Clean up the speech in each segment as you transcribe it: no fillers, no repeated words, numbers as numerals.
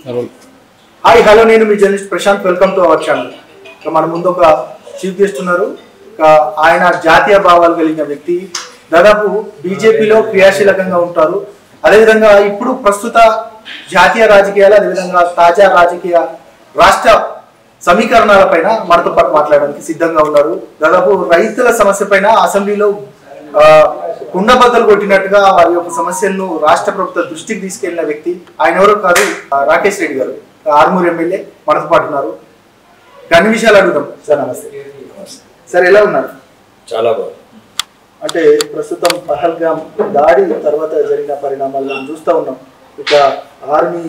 Hi hello నేను మీ journalist Prashant welcome to our channel. మన ముందు ఒక చీఫ్ గెస్ట్ ఉన్నారు. ఆయన జాతీయ భావాలు కలిగిన వ్యక్తి, దాదాపు బీజేపీలో క్రియాశీలకంగా ఉంటారు. అదేవిధంగా ఇప్పుడు ప్రస్తుత జాతీయ రాజకీయాలు, అదేవిధంగా తాజా రాజకీయ రాష్ట్ర సమీకరణాలపైన మనతో పాటు మాట్లాడడానికి సిద్ధంగా ఉన్నారు. దాదాపు రైతుల సమస్య పైన అసెంబ్లీలో కుండబద్దలు కొట్టినట్టుగా వారి యొక్క సమస్యలను రాష్ట్ర ప్రభుత్వ దృష్టికి తీసుకెళ్లిన వ్యక్తి ఆయన ఎవరో కాదు, రాకేష్ రెడ్డి గారు, ఆర్మూర్ ఎమ్మెల్యే మనతో పాటు ఉన్నారు. అన్ని విషయాలు అడుగుదాం. సార్ నమస్తే. సార్ ఎలా ఉన్నారు? చాలా బాగుంది. అంటే ప్రస్తుతం పహల్గామ్ దాడి తర్వాత జరిగిన పరిణామాలను చూస్తూ ఉన్నాం. ఇక ఆర్మీ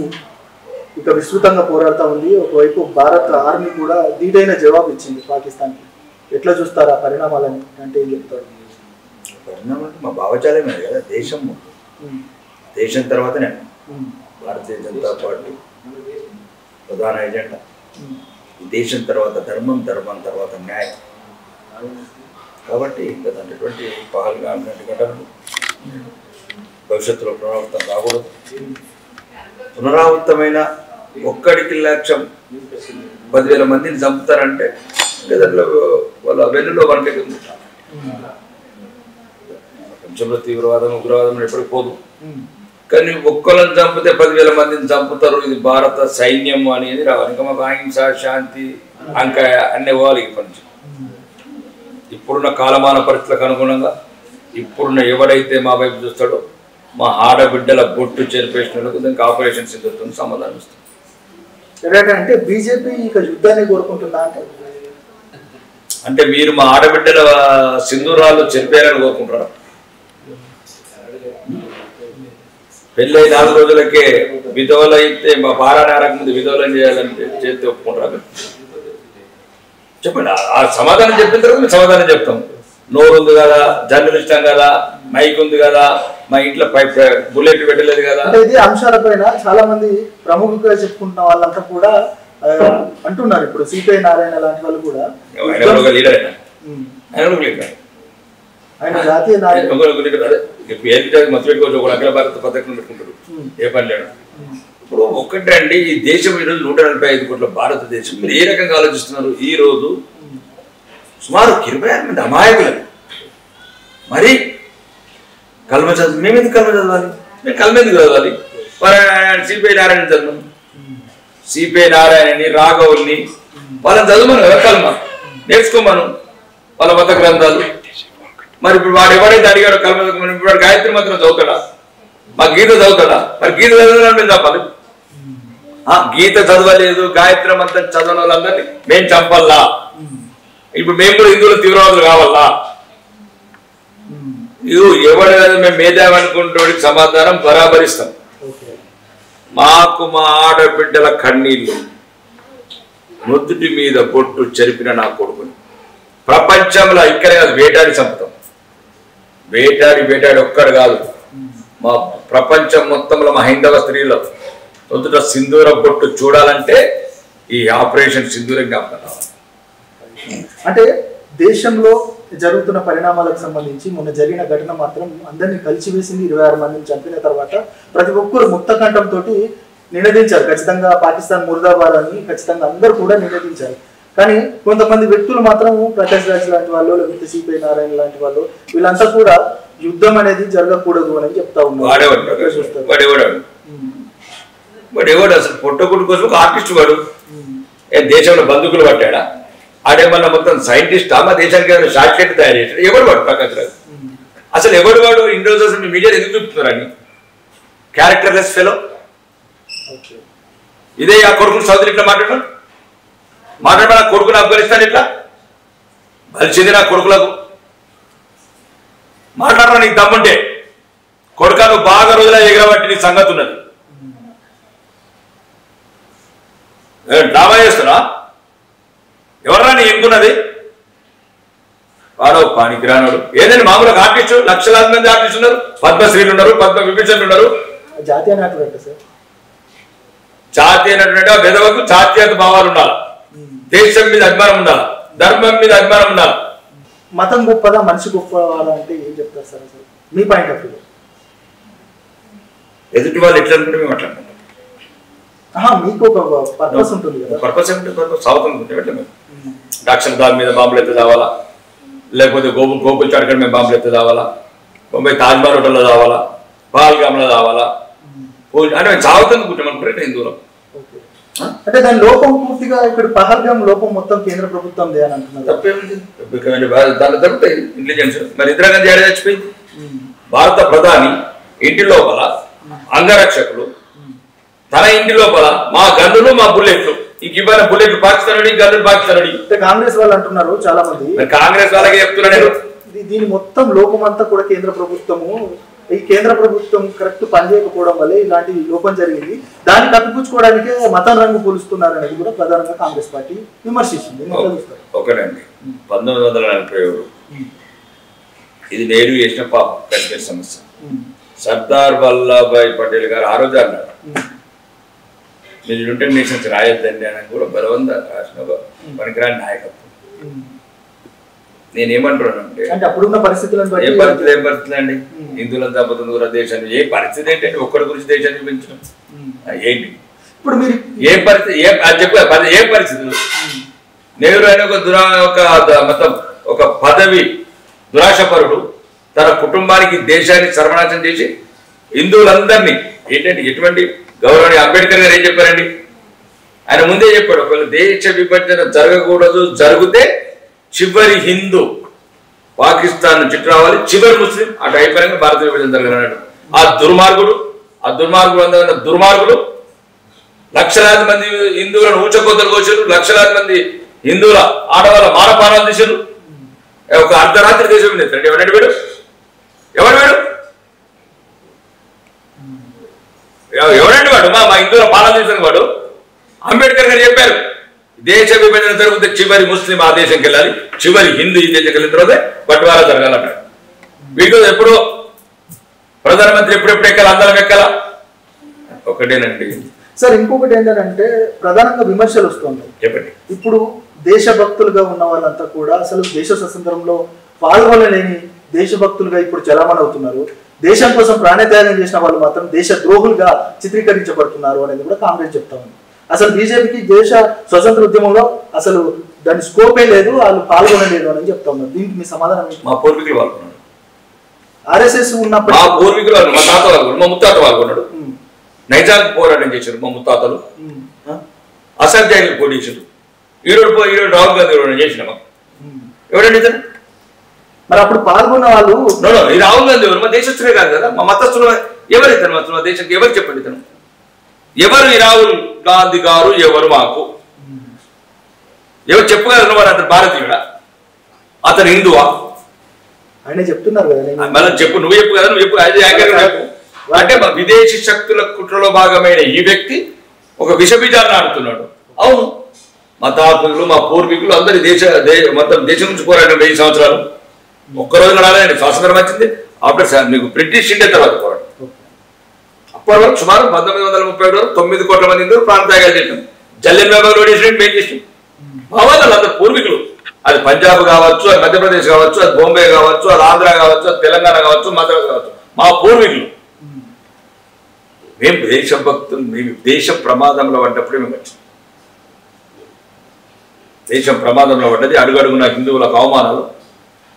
ఇక విస్తృతంగా పోరాడుతూ ఉంది. ఒకవైపు భారత ఆర్మీ కూడా ధీటైన జవాబు ఇచ్చింది పాకిస్తాన్కి. ఎట్లా చూస్తారు ఆ పరిణామాలని? అంటే ఏం చెప్తారు? పరిణామం మా భావజాలమే కదా. దేశం తర్వాతనే భారతీయ జనతా పార్టీ ప్రధాన ఎజెండా. దేశం తర్వాత ధర్మం, ధర్మం తర్వాత న్యాయం. కాబట్టి అటువంటి పహల్గామ్ లాంటి ఘటనలు భవిష్యత్తులో పునరావృతం రాకూడదు. పునరావృతమైన ఒక్కడికి లక్ష్యం 10,000 మందిని చంపుతారంటే దాంట్లో వాళ్ళ వెన్నులో వంటకి ఉంది. ప్రపంచంలో తీవ్రవాదం, ఉగ్రవాదం ఎప్పటికి పోదు. కానీ ఒక్కళ్ళని చంపితే 10,000 మందిని చంపుతారు. ఇది భారత సైన్యం అనేది రావాలి. ఇంకా మాకు అహింస, శాంతి, అంక అన్నీ పోవాలి. ఇప్పటి నుంచి ఇప్పుడున్న కాలమాన పరిస్థితులకు అనుగుణంగా ఇప్పుడున్న ఎవడైతే మా వైపు చూస్తాడో మా ఆడబిడ్డల బొట్టు చెరిపేసినందుకు దానికి ఆపరేషన్ సింధూర్తో సమాధానం ఇస్తుంది. అంటే బీజేపీ ఇక యుద్ధాన్ని కోరుకుంటుందా? అంటే మీరు మా ఆడబిడ్డల సింధూరాలు చెరిపేయాలని కోరుకుంటారా? పెళ్ళై 4 రోజులకే విధవలు అయితే మా పారాయణ ముందు విధవలను చేయాలని చేస్తే ఒప్పుకుంటారా? చెప్పండి. ఆ సమాధానం చెప్పిన తర్వాత మేము సమాధానం చెప్తాం. నోరు ఉంది కదా, జర్నలిస్టం కదా, మైక్ ఉంది కదా, మా ఇంట్లో బుల్లెట్ పెట్టలేదు కదా. ఇది అంశాలపైన చాలా మంది ప్రముఖంగా చెప్పుకుంటున్న వాళ్ళంతా కూడా అంటున్నారు. ఇప్పుడు సిపిఐ నారాయణ లాంటి వాళ్ళు కూడా లీడర్ ఆయన జాతీయ మొత్తం పెట్టుకోవచ్చు. ఒక అఖిల భారత పథకం పెట్టుకుంటారు. ఏ పని లేడు. ఇప్పుడు ఒక్కటే అండి, ఈ దేశం ఈరోజు 145 కోట్ల భారతదేశం. మీరు ఏ రకంగా ఆలోచిస్తున్నారు? ఈ రోజు సుమారు 26 మంది అమాయకులు మరి కల్మ చదువు. మేము ఎందుకు కల్మ చదవాలి? మేము కల్మ ఎందుకు చదవాలి? సిపిఐ నారాయణ చదువు, సిపిఐ నారాయణని, రాఘవుల్ని వాళ్ళని చదువుమను కదా, కల్మ నేర్చుకోమను వాళ్ళ మత గ్రంథాలు. మరి ఇప్పుడు వాడు ఎవరైతే అడిగాడో కల్మ చదువుకోమని, ఇప్పుడు వాడు గాయత్రి మాత్రం చదువుతాడా? మా గీత చదువుతాడా? మరి గీత చదవాలని మేము చెప్పాలి. గీత చదవలేదు, గాయత్రి మంత్రం చదవని వాళ్ళందరినీ మేము చంపల్లా? ఇప్పుడు మేము కూడా హిందువులు తీవ్రవాదులు కావాలా? ఎవరు మేము మేధావి అనుకుంటే సమాధానం బరాబరిస్తాం. మాకు మా ఆడబిడ్డల కన్నీళ్ళు, నుదుటి మీద బొట్టు చెరిపిన నా కొడుకుని ప్రపంచంలో ఇక్కడ కాదు, వేటాడి చంపుతాం. వేటాడి ఒక్కడు కాదు, మా ప్రపంచం మొత్తంలో మా హైందవ స్త్రీలో నుదుట సింధూర బొట్టు చూడాలంటే ఈ ఆపరేషన్ సింధూరం జ్ఞాపకం. అంటే దేశంలో జరుగుతున్న పరిణామాలకు సంబంధించి మొన్న జరిగిన ఘటన మాత్రం అందరినీ కలిసివేసింది. 26 మందిని చంపిన తర్వాత ప్రతి ఒక్కరు ముక్త కంఠంతో నినదించారు. ఖచ్చితంగా పాకిస్తాన్ ముర్దాబాద్ అని ఖచ్చితంగా అందరూ కూడా నినదించారు. కానీ కొంతమంది వ్యక్తులు మాత్రం ప్రకాష్ రాజ్ లాంటి వాళ్ళు, లేకపోతే సిపిఐ నారాయణ లాంటి వాళ్ళు, వీళ్ళంతా కూడా యుద్ధం అనేది జరగకూడదు అని చెప్తా ఉన్నారు. వాడు అసలు పొట్టకుడు కోసం ఒక ఆర్టిస్ట్ వాడు. దేశంలో బందుకులు పట్టాడా? ఆడేమన్నా మొత్తం సైంటిస్ట్ మా దేశానికి ఏమైనా శాటిలైట్ తయారు చేశాడు? ఎవడు వాడు ప్రకాష్ రాజ్? అసలు ఎవడు వాడు? ఇన్ని రోజులు అసలు మీ మీడియా ఎందుకు చూపుతున్నారని క్యారెక్టర్లెస్ ఫెలో. ఇదే ఆ కొడుకుని సౌదరి ఇట్లా మాట్లాడమని కొడుకుని ఆఫ్ఘనిస్తాన్ ఇట్లా బలిచింది నా కొడుకులకు మాట్లాడరా. నీకు దమ్ముంటే కొడుకా, నువ్వు బాగా రోజుల ఎగరబట్టి నీ సంగతి ఉన్నది. డ్రామా చేస్తున్నా? ఎవర్రా నీ ఎన్నుకున్నది? వాడో పానికిరానుడు. ఏదైనా మామూలుగా ఆర్టిస్టు, లక్షలాది మంది ఆర్టిస్టు ఉన్నారు. పద్మశ్రీలు ఉన్నారు, పద్మ విభూషణులు ఉన్నారు. జాతీయ నటుడు సార్, జాతీయ నటుడు విధవకు జాతీయత భావాలు ఉండాలి. దేశం మీద అభిమానం ఉండాలి, ధర్మం మీద అభిమానం ఉండాలి. మతం గొప్పదా, మనిషి గొప్పవాడా అంటే ఏం చెప్తారు సార్ అసలు మీ పాయింట్ ఆఫ్ వ్యూ? ఎదుటి వాళ్ళు ఎట్లా అనుకుంటే మేము అట్లా అనుకుంటాం. మీకు ఒక పర్పస్ ఉంటుంది కదా. పర్పస్ ఏమిటి? పర్పస్ సాగుతుంది. అక్షరధామ్ మీద బాంబులు ఎత్తే రావాలా, లేకపోతే గోకుల్ చాట్కర్ మీద బాంబులు ఎత్తే రావాలా, బొంబాయి తాజ్మహల్ హోటల్లో రావాలా, పహల్గామ్లో రావాలా, అంటే మేము సాగుతుంది కుట్టామనుకుంటే హిందువులం. అంటే దాని లోపం పూర్తిగా ఇక్కడ పహల్గామ్ లోపం మొత్తం కేంద్ర ప్రభుత్వం అని అంటున్నారు. తప్పేమిటి? దాంట్లో దొరుకుతాయి ఇంటెలిజెన్స్. మరి ఇందిరాగాంధీ ఏడ చచ్చిపోయింది? భారత ప్రధాని ఇంటి లోపల అంగరక్షకులు, తన ఇంటి లోపల మా గన్నులు మా బుల్లెట్లు, ఇంక ఇవ్వన బుల్లెట్లు పాకిస్తాన్, గన్నులు పాకిస్తాన్. కాంగ్రెస్ వాళ్ళు అంటున్నారు చాలా మంది, కాంగ్రెస్ వాళ్ళకి చెప్తున్నా నేను, దీని మొత్తం లోపం అంతా కూడా కేంద్ర ప్రభుత్వము, ఈ కేంద్ర ప్రభుత్వం కరెక్ట్ పనిచేయకపోవడం వల్లే ఇలాంటి లోపం జరిగింది, దాన్ని కప్పిపుచ్చుకోవడానికే మతం రంగు పోలుస్తున్నారు అనేది కూడా ప్రధానంగా కాంగ్రెస్ పార్టీ విమర్శిస్తుంది. ఒకటండి, 1947 ఇది నేడు చేసిన కాశ్మీర్ సమస్య. సర్దార్ వల్లభాయ్ పటేల్ గారు ఆ రోజు అన్నారు, మీరు యునైటెడ్ నేషన్స్ రాయొద్దండి అని కూడా బలవంత రాసిన పనికిరాని నాయకత్వం. నేనేమంటున్నానంటే అప్పుడున్న పరిస్థితులను ఏం పరిస్థితులు అండి, హిందువులంతా పోతుంది కూడా దేశాన్ని, ఏ పరిస్థితి ఏంటంటే ఒక్కడి గురించి దేశాన్ని చూపించడం ఏంటి? ఇప్పుడు మీరు ఏ పరిస్థితి, ఏ పరిస్థితులు? నెహ్రూ అయిన మొత్తం ఒక పదవి దురాశపరుడు తన కుటుంబానికి దేశాన్ని సర్వనాశనం చేసి హిందువులందరినీ ఏంటంటే ఎటువంటి గౌరవనీయ అంబేద్కర్ గారు ఏం చెప్పారండి? ఆయన ముందే చెప్పాడు, ఒకవేళ దేశ విభజన జరగకూడదు, జరిగితే చివరి హిందూ పాకిస్తాన్ చుట్టూ రావాలి, చివరి ముస్లిం అటు అయిపోయినాక భారత విభజన జరగనన్నాడు. ఆ దుర్మార్గులు లక్షలాది మంది హిందువులను ఊచకోతలు కోసారు, లక్షలాది మంది హిందువుల ఆడవాళ్ళ మానపానాలు తీశారు. ఒక అర్ధరాత్రి దేశం వినేస్తాడు. ఎవరండి వీడు? ఎవరండి వాడు? మా హిందువుల పాలన చేసిన వాడు. అంబేద్కర్ గారు చెప్పారు, దేశ విభజన జరిగితే చివరి ముస్లిం ఆ దేశంకి వెళ్ళాలి, చివరి హిందూ ఈ దేశంకి వెళ్ళిన తర్వాత బట్వారా జరగాలన్నాడు. వీటిలో ఎప్పుడో ప్రధానమంత్రి ఎప్పుడెప్పుడు ఎక్కాలి, అందరం ఎక్కాలా? ఒకటేనండి సార్. ఇంకొకటి ఏంటంటే ప్రధానంగా విమర్శలు వస్తున్నాయి. చెప్పండి. ఇప్పుడు దేశభక్తులుగా ఉన్న వాళ్ళంతా కూడా అసలు దేశ స్వతంత్రంలో పాల్గొనలేని దేశభక్తులుగా ఇప్పుడు చలామణి అవుతున్నారు. దేశం కోసం ప్రాణత్యాగం చేసిన వాళ్ళు మాత్రం దేశ ద్రోహులుగా చిత్రీకరించబడుతున్నారు అనేది కూడా కాంగ్రెస్ చెప్తా ఉంది. అసలు బీజేపీకి దేశ స్వతంత్ర ఉద్యమంలో అసలు దాని స్కోపే లేదు, వాళ్ళు పాల్గొనలేదు అని చెప్తా ఉన్నారు. దీనికి మీ సమాధానం? మా పూర్వీకులు పాల్గొన్నారు. ఆర్ఎస్ఎస్ ఉన్నప్పుడు మా పూర్వీకులు, మా తాత పాల్గొన్నాడు, మా ముత్తాత పాల్గొన్నాడు. నైజాంకి పోరాటం చేశారు మా ముత్తాతలు, అసంఖ్యాయులు పోటీ చేశారు. ఈరోజు రాహుల్ గాంధీ చేసిన ఎవరండి ఇతను? మరి అప్పుడు పాల్గొన్న వాళ్ళు ఈ రాహుల్ గాంధీ ఎవరు? మా దేశస్తులే కాదు కదా, మా మతస్థులు. ఎవరు ఇతను? మా దేశానికి ఎవరు చెప్పండి ఇతను? ఎవరు ఈ రాహుల్ గాంధీ గారు? ఎవరు మాకు ఎవరు చెప్పగలరు? వారు అతను భారతీయుడా? అతను హిందువా? ఆయన చెప్తున్నారు కదా. మళ్ళీ చెప్పు, నువ్వు చెప్పు కదా, నువ్వు చెప్పు. అంటే మా విదేశీ శక్తుల కుట్రలో భాగమైన ఈ వ్యక్తి ఒక విషబీజాన్ని ఆడుతున్నాడు. అవును, మా తాతలు, మా పూర్వీకులు అందరి మొత్తం దేశం నుంచి పోరాటం 1000 సంవత్సరాలు. ఒక్కరోజు రాలేదండి. స్వాతంత్రం వచ్చింది ఆఫ్టర్ మీకు బ్రిటిష్ ఇండియా తర్వాత పోరాటం. అప్పటి వరకు సుమారు 1937 వరకు 9 కోట్ల మంది హిందువులు ప్రాంతాలు చేసాం. జలియన్ వాలా బాగ్ చేసినట్టు మేము చేసాం. మా వాళ్ళు అందరు పూర్వీకులు. అది పంజాబ్ కావచ్చు, అది మధ్యప్రదేశ్ కావచ్చు, అది బాంబే కావచ్చు, అది ఆంధ్ర కావచ్చు, అది తెలంగాణ కావచ్చు, మద్రాసు కావచ్చు, మా పూర్వీకులు. మేము దేశభక్తులు. మేము దేశం ప్రమాదంలో పడ్డప్పుడే మేము వచ్చినాం. దేశం ప్రమాదంలో పడ్డది. అడుగడుగున హిందువులకు అవమానాలు,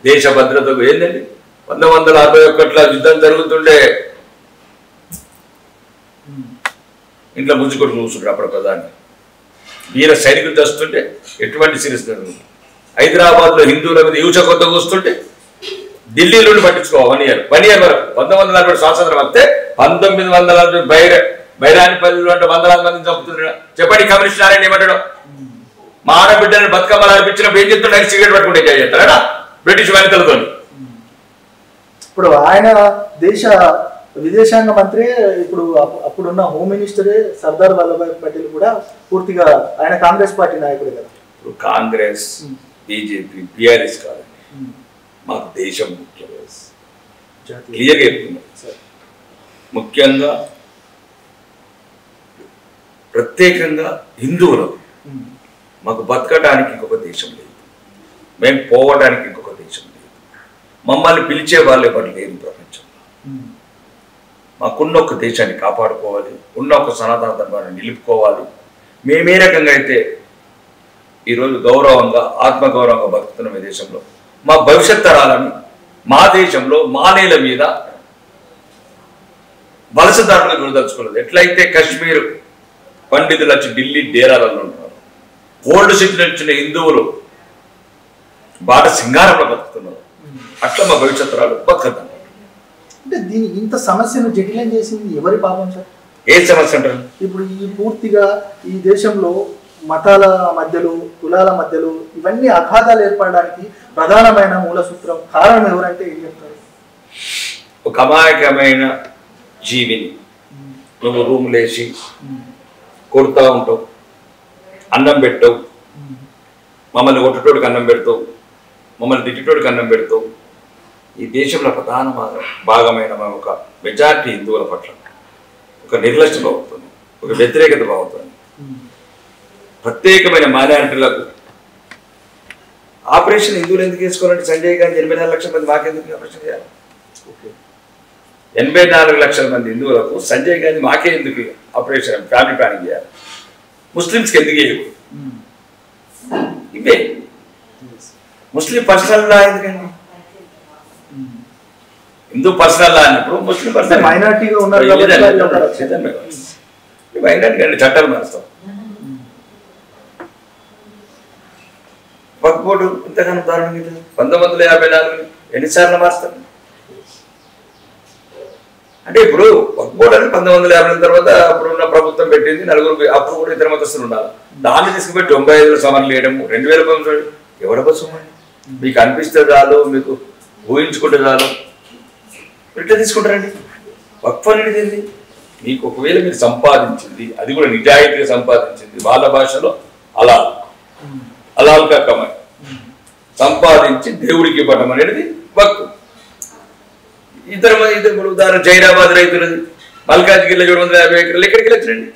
దేశ భద్రతకు ఏంటండి 1961లో యుద్ధం జరుగుతుండే ఇంట్లో ముంచుకొట్టు కూర్చుంటారు. అప్పుడు ప్రధాని వీర సైనికులు తెస్తుంటే ఎటువంటి సిరీస్ జరుగుతుంది. హైదరాబాద్లో హిందువుల మీద యూచ కొత్త కూస్తుంటే ఢిల్లీలోని పట్టించుకోవాలి 1 ఇయర్ వరకు. 1940 స్వాతంత్రం వస్తే 1940 బైరానిపల్లిలో అంటే వందలాది మందిని చంపుతున్నాడు. చెప్పండి, కమ్యూనిస్ట్ నారాయణ ఏమంటాడు? మా ఆడబిడ్డని బతుకమ్మలు అర్పించినప్పుడు ఏం చెప్తున్నాడు? సిగరెట్ పట్టుకుంటే ఎంజాయ్ చేస్తాడా బ్రిటిష్ వనితలతో? ఇప్పుడు ఆయన దేశ విదేశాంగ మంత్రి, ఇప్పుడు అప్పుడున్న హోమ్ మినిస్టరే సర్దార్ వల్లభాయ్ పటేల్ కూడా పూర్తిగా ఆయన కాంగ్రెస్ పార్టీ నాయకుడే కదా. ఇప్పుడు కాంగ్రెస్, బీజేపీ, బీఆర్ఎస్ కాదండి, మాకు దేశం ముఖ్యం. క్లియర్గా చెప్తున్నాం. ముఖ్యంగా ప్రత్యేకంగా హిందువులకు మాకు బతకడానికి ఇంకొక దేశం లేదు, మేము పోవడానికి ఇంకొక దేశం లేదు, మమ్మల్ని పిలిచే వాళ్ళు ఎవరు లేరు ప్రపంచంలో. మాకున్న ఒక దేశాన్ని కాపాడుకోవాలి, ఉన్న ఒక సనాతన ధర్మాన్ని నిలుపుకోవాలి. మేమే రకంగా అయితే ఈరోజు గౌరవంగా ఆత్మగౌరవంగా బతుకుతున్నాం ఈ దేశంలో. మా భవిష్యత్ తరాలని మా దేశంలో మా నేల మీద వలసదారులకు విడదలుచుకోలేదు. ఎట్లయితే కాశ్మీర్ పండితులు వచ్చి ఢిల్లీ డేరాలలో ఉంటున్నారు, ఓల్డ్ సిటీలో వచ్చిన హిందువులు బాట సింగారంలో బతుకుతున్నారు, అట్లా మా భవిష్యత్ తరాలు బతుకుతారు. అంటే దీని ఇంత సమస్యను జటిలం చేసింది ఎవరి పాపం సార్? ఏ సమస్య అంటారు? ఇప్పుడు ఈ పూర్తిగా ఈ దేశంలో మతాల మధ్యలో కులాల మధ్యలో ఇవన్నీ అఘాతాలు ఏర్పడడానికి ప్రధానమైన మూల సూత్రం కారణం ఎవరంటే ఏం చెప్తారు? ఒక అమాయకమైన జీవిని నువ్వు రూమ్ లేచి కొడుతూ ఉంటావు, అన్నం పెట్టవు, మమ్మల్ని కొట్టటోడికి అన్నం పెడతావు, మమ్మల్ని తిట్టేటోడికి అన్నం పెడతావు. ఈ దేశంలో ప్రధాన భాగమైన ఒక మెజార్టీ హిందువుల పట్ల ఒక నిర్లక్ష్యం అవుతుంది, ఒక వ్యతిరేకత అవుతుంది. ప్రత్యేకమైన మైనారిటీలకు ఆపరేషన్ హిందువులు ఎందుకు వేసుకోవాలంటే సంజయ్ గాంధీ 84 లక్షల మంది మాకెందుకు ఆపరేషన్ చేయాలి? 84 లక్షల మంది హిందువులకు సంజయ్ గాంధీ మాకే ఎందుకు ఆపరేషన్ ఫ్యామిలీ ప్లానింగ్ చేయాలి? ముస్లిమ్స్కి ఎందుకు వేయకూడదు? ఇవే ముస్లిం పర్సనల్ లా ఎందుకండి? హిందూ పర్సనల్ లా అన్నప్పుడు ముస్లిం పర్సనల్ మైనారిటీగా ఉన్నారు, మైనారిటీ అండి చట్టాలు మారుస్తాం. వక్ఫ్ బోర్డు ఇంతగానో దారుణంగా 1954 ఎన్నిసార్లు మారుస్తాం? అంటే ఇప్పుడు వక్ఫ్ బోర్డు అని 1950 తర్వాత అప్పుడున్న ప్రభుత్వం పెట్టింది, నలుగురు అప్పుడు కూడా ఇతర మతస్థులు ఉండాలి. దాన్ని తీసుకుపోయి 95 సమన్లు వేయడము, 2000 ఎవడ కోసం అండి? మీకు అనిపిస్తే చాలు, మీకు ఊహించుకుంటే చాలు, ఎట్లా తీసుకుంటారండి? వక్ఫ్ అనేది ఏంది? మీకు ఒకవేళ మీరు సంపాదించింది, అది కూడా నిజాయితీగా సంపాదించింది, వాళ్ళ భాషలో అలాల్గా కమాయి సంపాదించి దేవుడికి ఇవ్వడం అనేది వక్ఫ్. ఇద్దరు ఉదాహరణ జైరాబాద్ రైతులది మల్కాజ్గిరిలో 750 ఎకరాలు ఎక్కడికి వచ్చినండి?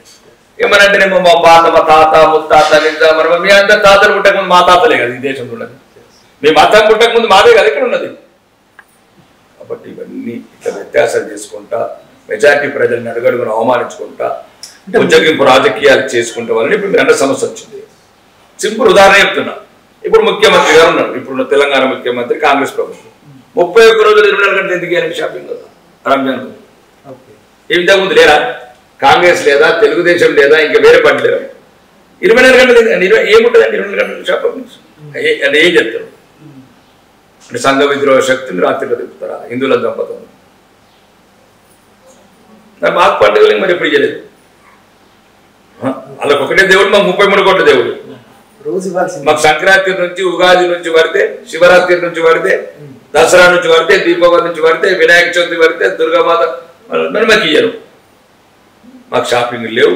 ఏమనంటేనేమో మా పాత మా తాత ముత్తాత నిజామర మీ అందరు తాతలు పుట్టకముందు మా తాతలే కదా ఈ దేశంలో ఉన్నది, మీ మతం పుట్టకముందు మాదే కదా ఇక్కడ ఉన్నది. కాబట్టి ఇవన్నీ ఇట్లా వ్యత్యాసాలు చేసుకుంటా, మెజార్టీ ప్రజల్ని అడుగడుగును అవమానించుకుంటా, ఉద్యోగింపు రాజకీయాలు చేసుకుంటా వాళ్ళని ఇప్పుడు మీరు సమస్య వచ్చింది. సింపుల్ ఉదాహరణ చెప్తున్నా. ఇప్పుడు ముఖ్యమంత్రి గారు ఉన్నారు, ఇప్పుడున్న తెలంగాణ ముఖ్యమంత్రి కాంగ్రెస్ ప్రభుత్వం 31 రోజులు 24 గంటలు ఎందుకు వేయాలి షాపింగ్ రంజాన్? ఇంతకుముందు లేరా? కాంగ్రెస్ లేదా, తెలుగుదేశం లేదా, ఇంకా వేరే పార్టీ లేదా? 24 గంటలు ఏముంటుందండి 24 గంటలు షాపింగ్ అంటే ఏం చెప్తారు? అంటే సంఘ విద్రోహ శక్తిని రాత్రిలో తిప్పుతారా హిందువుల దంపతులు? మాకు పండుగలు మరి ఎప్పుడు చేయలేదు. వాళ్ళకి ఒకటే దేవుడు, మాకు 33 కోట్ల దేవుడు. మాకు సంక్రాంతి నుంచి ఉగాది నుంచి పడితే, శివరాత్రి నుంచి పడితే, దసరా నుంచి పడితే, దీపావళి నుంచి పడితే, వినాయక చవితి పడితే, దుర్గామాత మరి మాకు ఇయ్యరు. మాకు షాపింగ్ లేవు,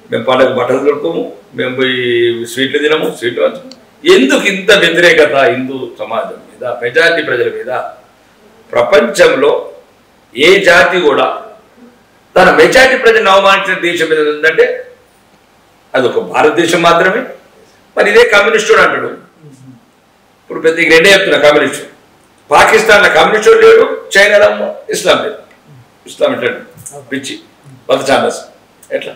మేము పండుగ బట్టలు దొరుకుము, మేము పోయి స్వీట్లు తినము, స్వీట్లు వంచము. ఎందుకు ఇంత వ్యతిరేకత హిందూ సమాజం మీద, మెజారిటీ ప్రజల మీద? ప్రపంచంలో ఏ జాతి కూడా తన మెజారిటీ ప్రజలను అవమానించిన దేశం మీద ఉందంటే అదొక భారతదేశం మాత్రమే. మరి ఇదే కమ్యూనిస్టుడు అంటాడు. ఇప్పుడు పెద్ద రెండే చెప్తున్నా, కమ్యూనిస్టు పాకిస్తాన్లో కమ్యూనిస్టుడు లేడు, చైనాలో ఇస్లాం లేదు. ఇస్లాం ఎట్లా పిచ్చి పది ఛానల్స్ ఎట్లా?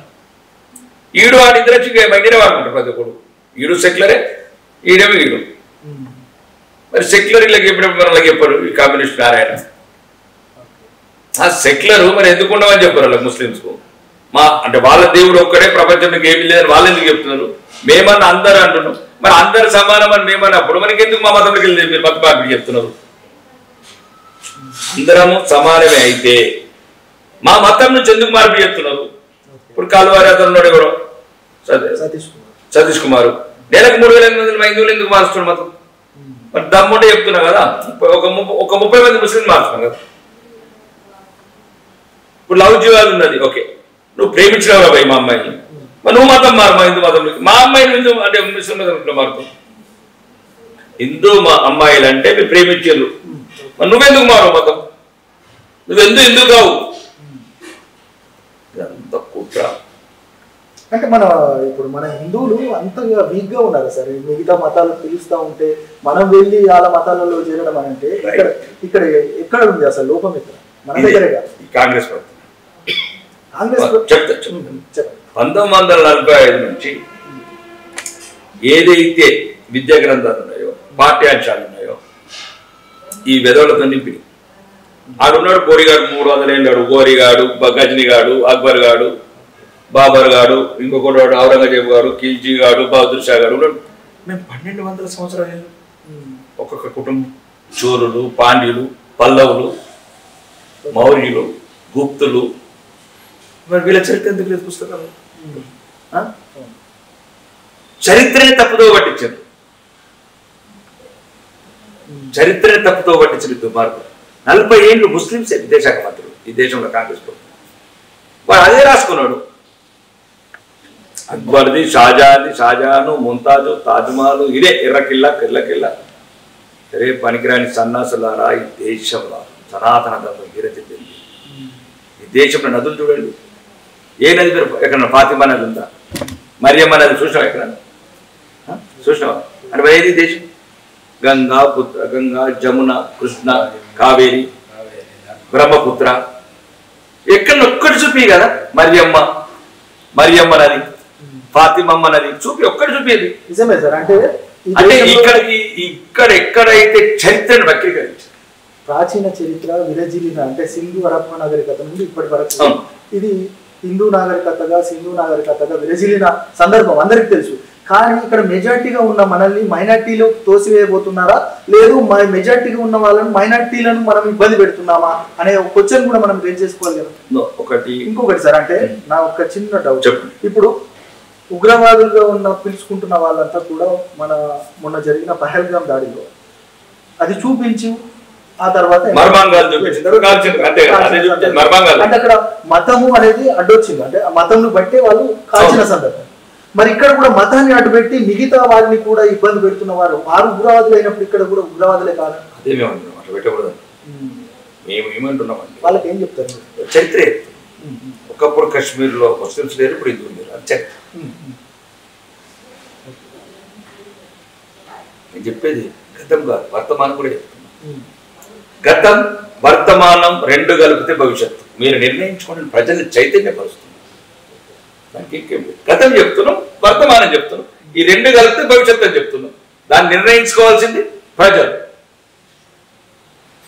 ఈడు వాడి ఇద్దరు మైండినే వాడుకుంటారు ప్రతి ఒక్కడు. ఈడు సెక్యులరే, ఈడేమో ఈడు. మరి సెక్యులర్ ఇళ్ళకి ఎప్పుడెప్పుడు మనకి చెప్పారు ఈ కమ్యూనిస్ట్ నారాయణ. ఆ సెక్యులర్ మరి ఎందుకు ఉండవని చెప్పారు వాళ్ళకి ముస్లిమ్స్కు. అంటే వాళ్ళ దేవుడు ఒక్కడే, ప్రపంచంలోకి ఏమీ లేదని వాళ్ళు ఎందుకు చెప్తున్నారు? మేమన్నా అందరూ అంటున్నాం, మరి అందరు సమానం అని మేమన్నప్పుడు మనకి ఎందుకు మా మతంలోకి వెళ్ళి మీరు మత మార్పిడి చెప్తున్నారు? అందరము సమానమే అయితే మా మతం నుంచి ఎందుకు మార్పిడి చెప్తున్నారు? ఇప్పుడు కాలువారి అతను ఉన్నాడు ఎవరో సతీష్ కుమార్, నెలకు 3,000 మంది మా హిందువులు ఎందుకు మారుస్తున్నారు మతం? మరి దమ్ముంటే చెప్తున్నా కదా, ఒక 30 మంది ముస్లిం మారుతున్నాం కదా. ఇప్పుడు లవ్ జీవాలు ఉన్నది, ఓకే, నువ్వు ప్రేమించినవరా భయ్ మా అమ్మాయిని, మరి నువ్వు మతం మారు మా హిందూ మతంలోకి. మా అమ్మాయిని హిందూ అంటే ముస్లిం మతంలో మారుతావు. హిందూ మా అమ్మాయిలు అంటే మీరు ప్రేమించారు, మరి నువ్వెందుకు మారు మతం? నువ్వెందుకు హిందూ కావు? ఇదంతా కుట్ర. అంటే ఇప్పుడు మన హిందువులు అంతగా వీక్ గా ఉన్నారు సార్. మిగతా మతాలు పిలుస్తూ ఉంటే మనం వెళ్ళి వాళ్ళ మతాలలో చేరడం అని అంటే ఇక్కడ ఎక్కడ ఉంది అసలు లోపం? ఇక్కడ మన దగ్గరే కాంగ్రెస్ ప్రభుత్వం చెప్తాను. 1945 నుంచి ఏదైతే విద్యా గ్రంథాలు ఉన్నాయో, పాఠ్యాంశాలు ఉన్నాయో, ఈ వెధవులతో నింపి ఆడున్నాడు. బోరిగాడు 300 ఏళ్ళాడు, గోరిగాడు, గజనీగాడు, అక్బర్ గాడు, బాబర్ గాడు, ఇంకొకటి వాడు ఔరంగజేబు గాడు, ఖిల్జీ గాడు, బహదూర్ షా గాడు ఉన్నాడు. మేము 1200 సంవత్సరాలు ఒక్కొక్క కుటుంబం. చోరులు, పాండ్యులు, పల్లవులు, మౌర్యులు, గుప్తులు, మరి వీళ్ళ చరిత్ర ఎందుకు లేదు పుస్తకాలు? చరిత్రని తప్పుదో పట్టించారు, చరిత్రని తప్పుతో పట్టించిన దుర్మార్గులు. 40 ఏళ్ళు ముస్లింస్ విదేశాంగ మంత్రులు ఈ దేశంలో కాంగ్రెస్ ప్రభుత్వం. వాడు అదే రాసుకున్నాడు. అక్బర్ది, షాజహాను, ముంతాజు, తాజ్మహల్, ఇదే ఎర్రకిల్లా, కిల్లకిల్లా. సరే పనికిరాని సన్నాసులారా, ఈ దేశంలో సనాతన ధర్మం వీరచెందింది. ఈ దేశంలో నదులు చూడండి. ఏ నది పేరు? ఎక్కడ ఫాతిమా నది ఉందా? మరియమ్మ నది చూసినావా? ఎక్కడ చూసినావా? అంటే ఏది దేశం? గంగా, గంగా, జమున, కృష్ణ, కావేరి, బ్రహ్మపుత్ర. ఎక్కడ ఒక్కటి చూపి కదా. మరియమ్మ నది, ఫాతిమమ్మ నది చూపి, ఒక్కటి చూపేది. నిజమే సార్. అంటే ఇక్కడ ఎక్కడైతే చరిత్రను వక్రీకరించారు, ప్రాచీన చరిత్ర విరజిల్లిన, అంటే సింధు హరప్ప నాగరికత నుండి ఇప్పటి వరకు ఇది హిందూ నాగరికతగా విరజిల్లిన సందర్భం అందరికి తెలుసు. కానీ ఇక్కడ మెజార్టీగా ఉన్న మనల్ని మైనార్టీలో తోసివేయబోతున్నారా, లేదు మెజార్టీగా ఉన్న వాళ్ళని మైనార్టీలను మనం ఇబ్బంది పెడుతున్నామా అనే క్వశ్చన్ కూడా మనం రేజ్ చేసుకోవాలి కదా. ఇంకొకటి సార్, అంటే నా ఒక చిన్న డౌట్. ఇప్పుడు ఉగ్రవాదులుగా పిలుచుకుంటున్న వాళ్ళంతా కూడా మొన్న జరిగిన పహల్గామ్ దాడిలో అది చూపించి ఆ తర్వాత అంటే అక్కడ మతము అనేది అడ్డొచ్చింది. అంటే ఆ మతంను బట్టి వాళ్ళు కాల్చిన సందర్భం. మరి ఇక్కడ కూడా మతాన్ని అడ్డుపెట్టి మిగతా వారిని కూడా ఇబ్బంది పెడుతున్న వారు ఉగ్రవాదులు అయినప్పుడు ఇక్కడ కూడా ఉగ్రవాదులే కాదు. వాళ్ళకి ఏం చెప్తారు? చరిత్ర. ఒకప్పుడు కాశ్మీర్లో ముస్లిమ్స్ లేరు, ఇప్పుడు హిందువులు లేరు. అది చరిత్ర. నేను చెప్పేది గతం కాదు, వర్తమానం కూడా చెప్తున్నా. గతం వర్తమానం రెండు కలిపితే భవిష్యత్తు. మీరు నిర్ణయించుకోండి, ప్రజల్ని చైతన్యపరుస్తుంది. దానికి గతం చెప్తున్నాం, వర్తమానం చెప్తున్నాం. ఈ రెండు కలిపితే భవిష్యత్తు అని చెప్తున్నాం. దాన్ని నిర్ణయించుకోవాల్సింది ప్రజలు.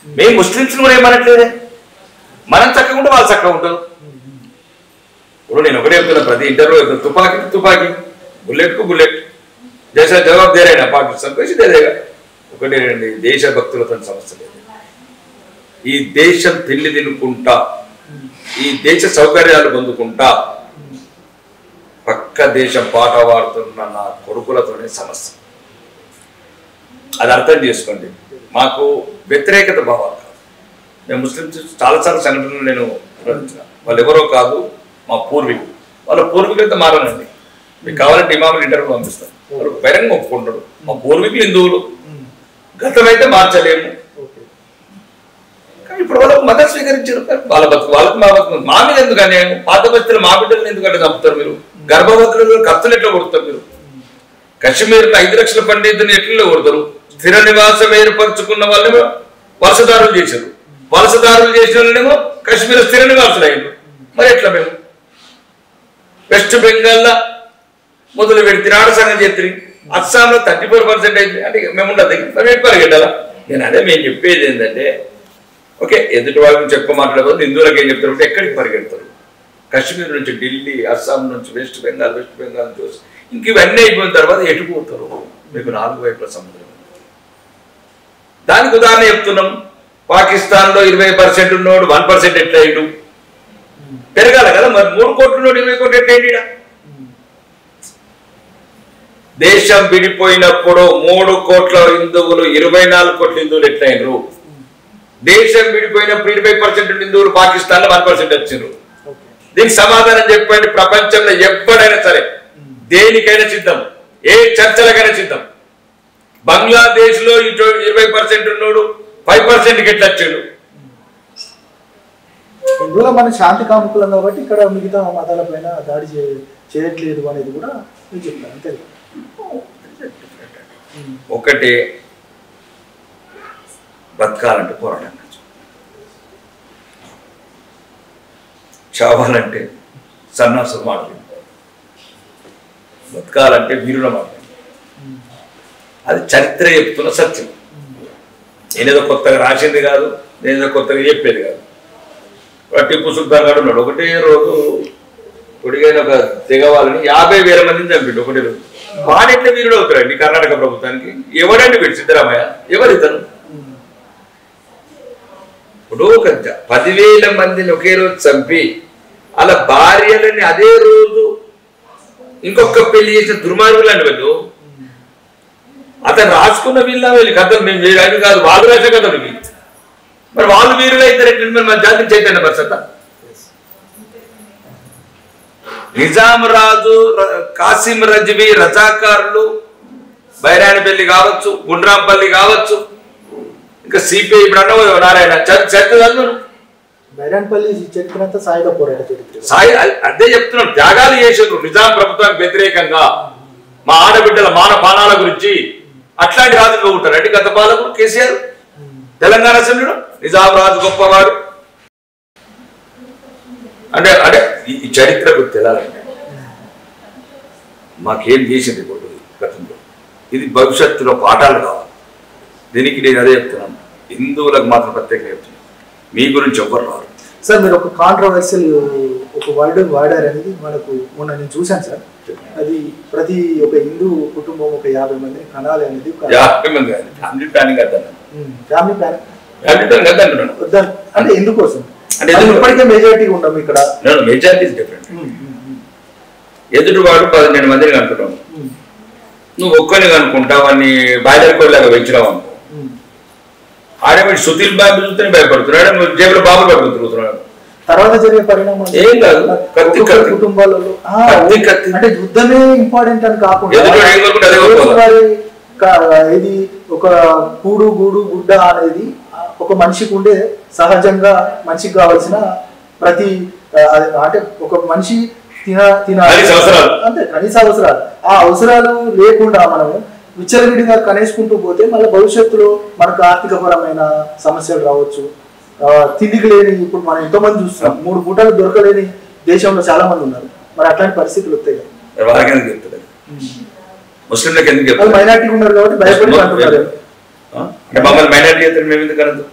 మేము ముస్లింస్ కూడా ఏమనట్లేదే. మనం చక్కగా ఉంటే వాళ్ళు చక్కగా ఉంటారు. ఇప్పుడు నేను ఒకటే చెప్తున్నా, ప్రతి ఇంటర్వ్యూ తుపాకీ, బుల్లెట్కు బుల్లెట్. దేశ జవాబుదారైన పాకిస్తాన్ దేదేగా ఒకటి రండి. దేశభక్తులతో సమస్య లేదు. ఈ దేశం తిండి తినుకుంటా, ఈ దేశ సౌకర్యాలు పొందుకుంటా పక్క దేశం పాట పాడుతున్న నా కొడుకులతోనే సమస్య. అది అర్థం చేసుకోండి. మాకు వ్యతిరేకత భావాలు కాదు. నేను ముస్లింస్ చాలాసార్లు సంఘటనలు నేను నిర్వహించిన. వాళ్ళు ఎవరో కాదు, మా పూర్వీకులు. వాళ్ళ పూర్వీకులైతే మారానండి. మీకు కావాలంటే ఇమాములు ఇంటర్వ్యూ పంపిస్తాను. వాళ్ళు బహిరంగ ఒప్పుకుంటారు. మా పూర్వీకులు హిందువులు, గతమైతే మార్చలేము. కానీ ఇప్పుడు వాళ్ళకు మతం స్వీకరించారు. వాళ్ళ బతుకు వాళ్ళకి, మా బతుకు మా మీద ఎందుకు అన్యాయం? పాత బతులు మా బిడ్డలను ఎందుకంటే చంపుతారు మీరు? గర్భవతులు ఖర్చులు ఎట్లా కొడతారు మీరు? కశ్మీర్లో 5 లక్షల పండితుని ఎట్లా కొడతారు? స్థిర నివాసం ఏర్పరచుకున్న వాళ్ళేమో వలసదారులు చేశారు. వలసదారులు చేసిన వాళ్ళేమో కశ్మీర్ స్థిర నివాసులు అయ్యారు. మరి ఎట్లా మేము? వెస్ట్ బెంగాల్లో మొదలు పెడితే ఆడ సంఘం చేతి, అస్సాంలో 34% అయింది. అంటే మేము ఉండదు, మేము పరిగెట్టాలా? నేను అదే మేము చెప్పేది ఏంటంటే, ఓకే ఎదుటి వాళ్ళని చెప్ప మాట్లాడబోదు. హిందువులకు ఏం చెప్తారు అంటే ఎక్కడికి పరిగెడతారు? కశ్మీర్ నుంచి ఢిల్లీ, అస్సాం నుంచి వెస్ట్ బెంగాల్ చూసి ఇంక ఇవన్నీ అయిపోయిన తర్వాత ఎటుపోతారు? మీకు 4 వైపుల సముద్రం. దానికి ఉదాహరణ చెప్తున్నాం. పాకిస్తాన్లో 20% ఉన్నోడు 1% ఎట్లా అయ్యాడు? పెరగాలి కదా. మరి 3 కోట్ల ఉన్నోడు 20 కోట్లు ఎట్లా అయ్యాడు? దేశం విడిపోయినప్పుడు 3 కోట్ల హిందువులు 24 కోట్ల హిందువులు ఎట్లయినరు? దేశం విడిపోయినప్పుడు 20% హిందువులు పాకిస్తాన్లో 1% వచ్చిండ్రు. దీనికి సమాధానం చెప్పండి. ప్రపంచంలో ఎప్పుడైనా సరే దేనికైనా సిద్ధం, ఏ చర్చలకైనా సిద్ధం. బంగ్లాదేశ్ లో 20% ఉన్నాడు, 5%కి ఎట్లా వచ్చాడు? ఇందులో మన శాంతి కాముకులం కాబట్టి ఇక్కడ మిగతా మతాల పైన దాడి చేయట్లేదు అనేది కూడా నేను చెప్తాను. అంతే. ఒకటి బతకాలంటే పోరాటం, చావాలంటే సన్నాసులు మాట్లాడి బతకాలంటే వీరుల మాట్లాడి అది చరిత్ర చెప్తున్న సత్యం. నేనేదో కొత్తగా రాసింది కాదు, నేనేదో కొత్తగా చెప్పేది కాదు. టిప్పు సుల్తాన్ గారు ఉన్నాడు, ఒకటే రోజు పొడిగైన ఒక తెగవాళ్ళని 50,000 మందిని చంపిండు ఒకటే రోజు. వాడెట్లా వీరుడు అవుతారండి కర్ణాటక ప్రభుత్వానికి? ఎవడండి వీడు? సిద్ధరామయ్య ఎవరితను? ఇప్పుడు ఒక 10,000 మందిని ఒకే రోజు చంపి అలా భార్యలని అదే రోజు ఇంకొక పెళ్లి చేసిన దుర్మార్గులని వెళ్ళు. అతను రాసుకున్న వీళ్ళ కథలు మేము వేయడానికి కాదు, వాళ్ళు రాసే కథలు ఇవి. మరి వాళ్ళు వీరులు అయితే మన జాతిని చైతన్య పరిస్థిత. నిజాం రాజు, కాసిం రజ్వీ, రజాకారులు, బైరానిపల్లి కావచ్చు, గుండ్రాంపల్లి కావచ్చు, ఇంకా సిపిఐ ఇప్పుడు అన్న నారాయణ చరిత్ర బైరాన్పల్లి చరిత్ర సాయుధ పోరాట చరిత్ర. అదే చెప్తున్నాను, త్యాగాలు చేసారు నిజాం ప్రభుత్వానికి వ్యతిరేకంగా. మా ఆడబిడ్డల మానపానాల గురించి అట్లాంటి రాజుగా ఉంటారు అంటే గత పాలకుడు కేసీఆర్ తెలంగాణ అసెంబ్లీలో నిజాం రాజు గొప్పవాడు అంటే అంటే ఈ చరిత్రకు తెలాలంటే మాకేం చేసింది గతంలో, ఇది భవిష్యత్తులో పాఠాలు కావాలి. దీనికి నేను అదే చెప్తున్నాను, హిందువులకు మాత్రం ప్రత్యేకంగా చెప్తున్నాను, మీ గురించి ఎవ్వరు రారు సార్. మీరు ఒక కాంట్రవర్షియల్ ఒక వర్డ్ వాడారు అనేది మనకు మొన్న నేను చూశాను సార్. అది ప్రతి ఒక హిందూ కుటుంబం ఒక 50 మందిని కనాలి అనేది. 50 మంది ఫ్యామిలీ ప్లానింగ్ ఫ్యామిలీ ప్లానింగ్ అంటే ఎందుకోసం అంటే ఇప్పటికే మెజారిటీ ఉన్నాం ఇక్కడ. Majority different. ఎదుటివాడు 12 మందిని కనుకుంటావు, నువ్వు ఒక్కరిని కనుక్కుంటావు, వాడిని బాయిలర్ కోళ్ళగా పెంచినావు అనుకో, ఆడేవాడి సుధీల్ బాబు చూస్తేనే భయపడుతున్నాడు, నువ్వు జేబులో బాబులు పట్టుకుని తిరుగుతున్నాడు. తర్వాత జరిగే పరిణామం ఏం కాదు, కుటుంబాలలో అంటే యుద్ధమే ఇంపార్టెంట్ అని కాకుండా ఇది ఒక కూడు గూడు గుడ్డ అనేది ఒక మనిషికి ఉండే సహజంగా మనిషికి కావాల్సిన ప్రతి అంటే ఒక మనిషి అంతే కనీస అవసరాలు. ఆ అవసరాలు లేకుండా మనము విచ్చలవిడిగా కనేసుకుంటూ పోతే మళ్ళీ భవిష్యత్తులో మనకు ఆర్థికపరమైన సమస్యలు రావచ్చు. తిండికి లేని, ఇప్పుడు మనం ఎంతో మంది చూస్తున్నాం, 3 పూటలు దొరకలేని దేశంలో చాలా మంది ఉన్నారు. మరి అట్లాంటి పరిస్థితులు వస్తాయి కదా. ముస్లింలకు ఎందుకు చెప్తారు? మైనారిటీ ఉన్నారు కాబట్టి భయపడి అంటున్నారు. అంటే మమ్మల్ని మైనారిటీ అయితే మేము ఎందుకు అనదు?